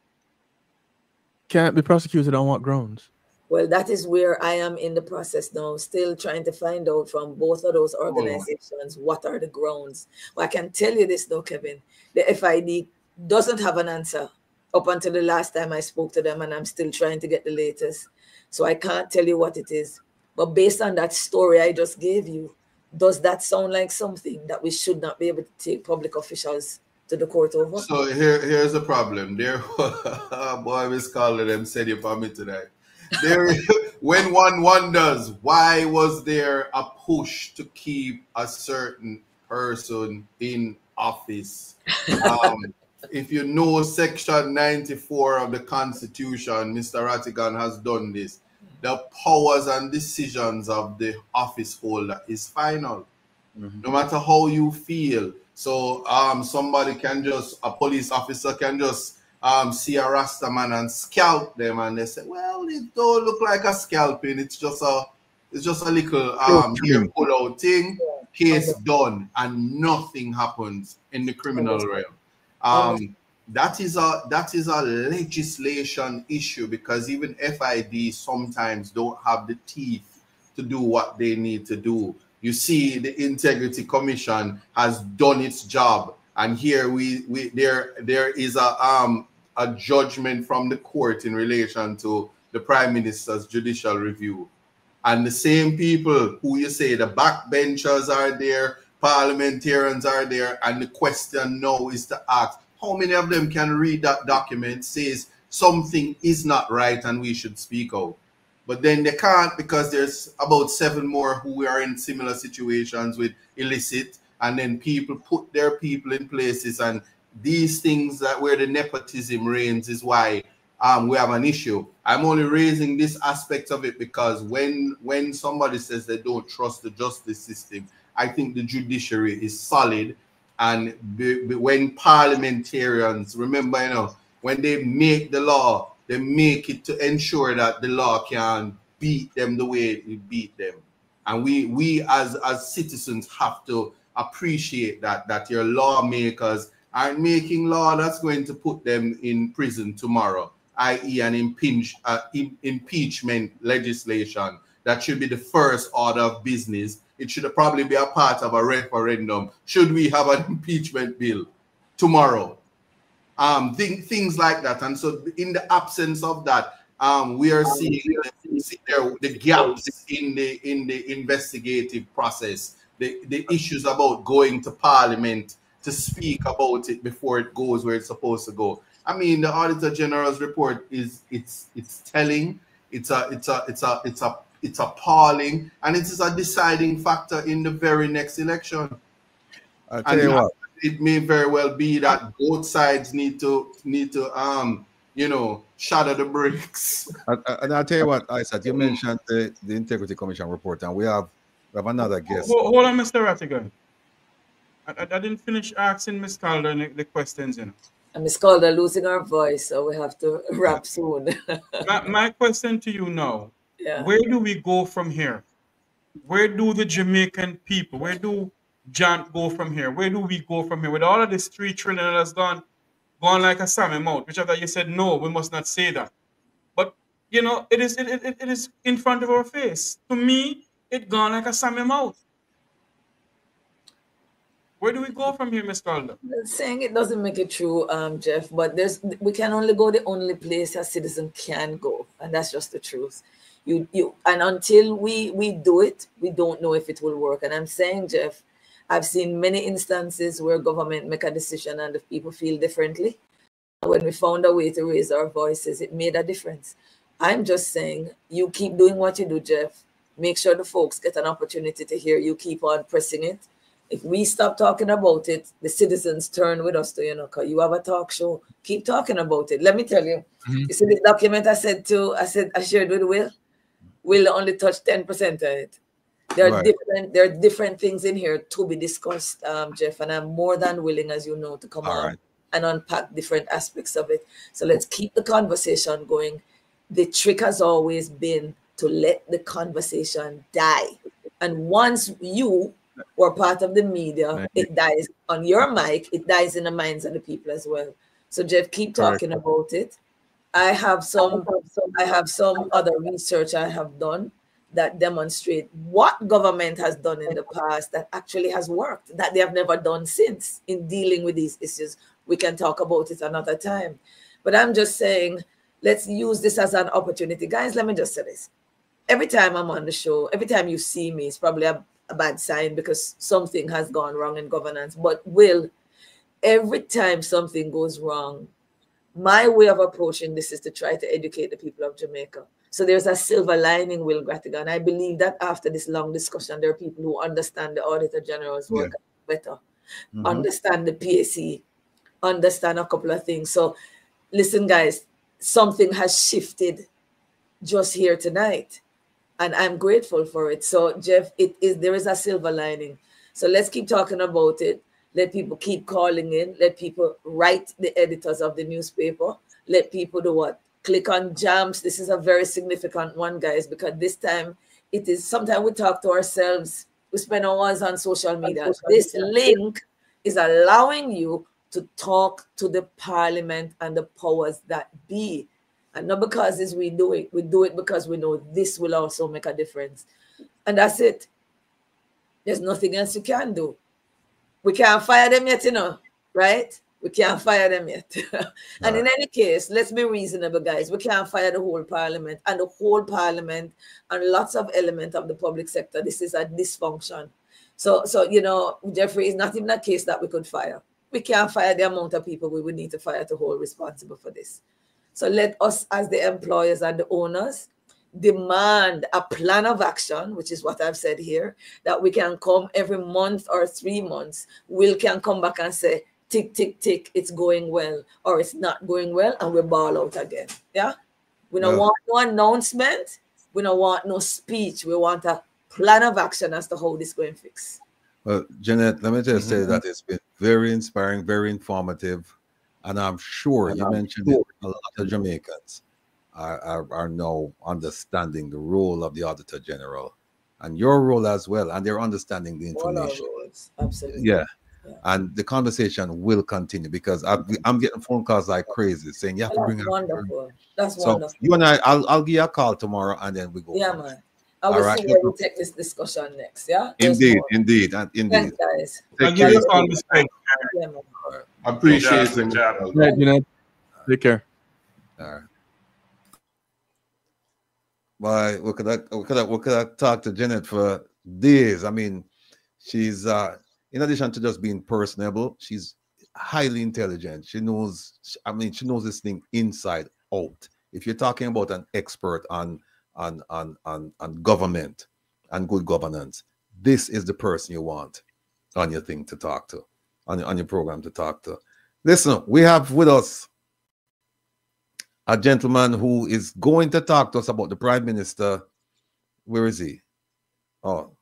B: Can't be prosecuted on what grounds?
C: Well, that is where I am in the process now, still trying to find out from both of those organizations what are the grounds. Well, I can tell you this though, Kevin, the FID doesn't have an answer up until the last time I spoke to them, and I'm still trying to get the latest. So I can't tell you what it is. But based on that story I just gave you, does that sound like something that we should not be able to take public officials to the court over?
E: So here's the problem. There, boy, Miss Calder, them said it for me tonight. There, when one wonders why was there a push to keep a certain person in office, if you know Section 94 of the Constitution, Mr. Rattigan has done this. The powers and decisions of the office holder is final, no matter how you feel. So somebody can just, a police officer can just see a Rasta man and scalp them, and they say, well, it don't look like a scalping, it's just a little hair pull out thing, case done, and nothing happens in the criminal realm. That is a legislation issue, because even FID sometimes don't have the teeth to do what they need to do. You see, the Integrity Commission has done its job, and here there is a judgment from the court in relation to the Prime Minister's judicial review. And the same people who you say the backbenchers are there, parliamentarians are there, and the question now is to ask, how many of them can read that document, says something is not right and we should speak out? But then they can't, because there's about 7 more who are in similar situations with illicit, and then people put their people in places, and these things that where the nepotism reigns is why we have an issue. I'm only raising this aspect of it because when somebody says they don't trust the justice system, I think the judiciary is solid. And when parliamentarians, remember, you know, when they make the law, they make it to ensure that the law can beat them the way it beat them. And we as citizens have to appreciate that your lawmakers aren't making law that's going to put them in prison tomorrow, i.e. an impeachment legislation that should be the first order of business. It should probably be a part of a referendum. Should we have an impeachment bill tomorrow? Things like that. And so in the absence of that, we are seeing the gaps in the investigative process, the issues about going to Parliament to speak about it before it goes where it's supposed to go. I mean, the Auditor General's report it's telling, it's appalling, and it is a deciding factor in the very next election.
A: I'll tell you what.
E: It may very well be that both sides need to you know, shatter the bricks.
A: And I'll tell you what, Isaac, you mentioned the Integrity Commission report, and we have another guest.
D: Hold on, Mr. Rattigan. I didn't finish asking Ms. Calder the questions, you know.
C: And Ms. Calder losing her voice, so we have to wrap soon.
D: my question to you now,
C: yeah.
D: Where do we go from here? Where do the Jamaican people, where do JAMP go from here? Where do we go from here? With all of this 3 trillion that's gone like a salmon mouth, which I thought you said, no, we must not say that. But, you know, it is in front of our face. To me, it gone like a salmon mouth. Where do we go from here, Ms. Calder?
C: Saying it doesn't make it true, Jeff, but we can only go the only place a citizen can go, and that's just the truth. And until we do it, we don't know if it will work. And I'm saying, Jeff, I've seen many instances where government make a decision and the people feel differently. When we found a way to raise our voices, it made a difference. I'm just saying, you keep doing what you do, Jeff. Make sure the folks get an opportunity to hear you. Keep on pressing it. If we stop talking about it, the citizens turn with us to, you know, because you have a talk show. Keep talking about it. Let me tell you. You see the document I shared with Will? Will only touch 10% of it. There are different things in here to be discussed, Jeff, and I'm more than willing, as you know, to come on and unpack different aspects of it. So let's keep the conversation going. The trick has always been to let the conversation die. And once you were part of the media, it dies on your mic, it dies in the minds of the people as well. So Jeff, keep talking about it. I have some other research I have done that demonstrate what government has done in the past that actually has worked, that they have never done since in dealing with these issues. We can talk about it another time. But I'm just saying, let's use this as an opportunity. Guys, let me just say this. Every time I'm on the show, every time you see me, it's probably a bad sign because something has gone wrong in governance. But every time something goes wrong, my way of approaching this is to try to educate the people of Jamaica. So there's a silver lining, Will Gratigan. I believe that after this long discussion, there are people who understand the Auditor General's work better, understand the PAC, understand a couple of things. So listen, guys, something has shifted just here tonight, and I'm grateful for it. So Jeff, there is a silver lining. So let's keep talking about it. Let people keep calling in. Let people write the editors of the newspaper. Let people do what? Click on JAMPs. This is a very significant one, guys, because this time it is, sometimes we talk to ourselves. We spend hours on social media. This link is allowing you to talk to the parliament and the powers that be. And not because we do it because we know this will also make a difference. And that's it. There's nothing else you can do. We can't fire them yet, right? We can't fire them yet. And in any case, let's be reasonable, guys. We can't fire the whole parliament, and the whole parliament and lots of elements of the public sector. This is a dysfunction. So Jeffrey, is not even a case that we could fire. We can't fire the amount of people we would need to fire to hold responsible for this. So let us, as the employers and the owners, demand a plan of action, which is what I've said here, that we can come every month or 3 months. We can come back and say, tick, tick, tick, it's going well, or it's not going well, and we ball out again. Yeah? We don't want no announcement. We don't want no speech. We want a plan of action as to how this is going to fix.
A: Well, Jeanette, let me just say that it's been very inspiring, very informative, and I'm sure you mentioned it, a lot of Jamaicans are now understanding the role of the Auditor General and your role as well, and they're understanding the information.
C: All our roles. Absolutely.
A: Yeah. And the conversation will continue because I'm getting phone calls like crazy saying you have to bring it.
C: Wonderful. That's
A: so
C: wonderful.
A: You and I'll give you a call tomorrow and then we go.
C: Yeah, man. I will see where we take this discussion next. Yeah.
A: Indeed.
C: Thanks, guys.
D: I'll give you a call, Mr.
C: Yeah, man.
E: I appreciate
F: it.
B: Right, take care.
A: All right. Why we could have talked to Jeanette for days. I mean, she's in addition to just being personable, she's highly intelligent. She knows this thing inside out. If you're talking about an expert on government and good governance, this is the person you want on your thing to talk to, on your program to talk to. Listen, we have with us a gentleman who is going to talk to us about the Prime Minister. Where is he? Oh,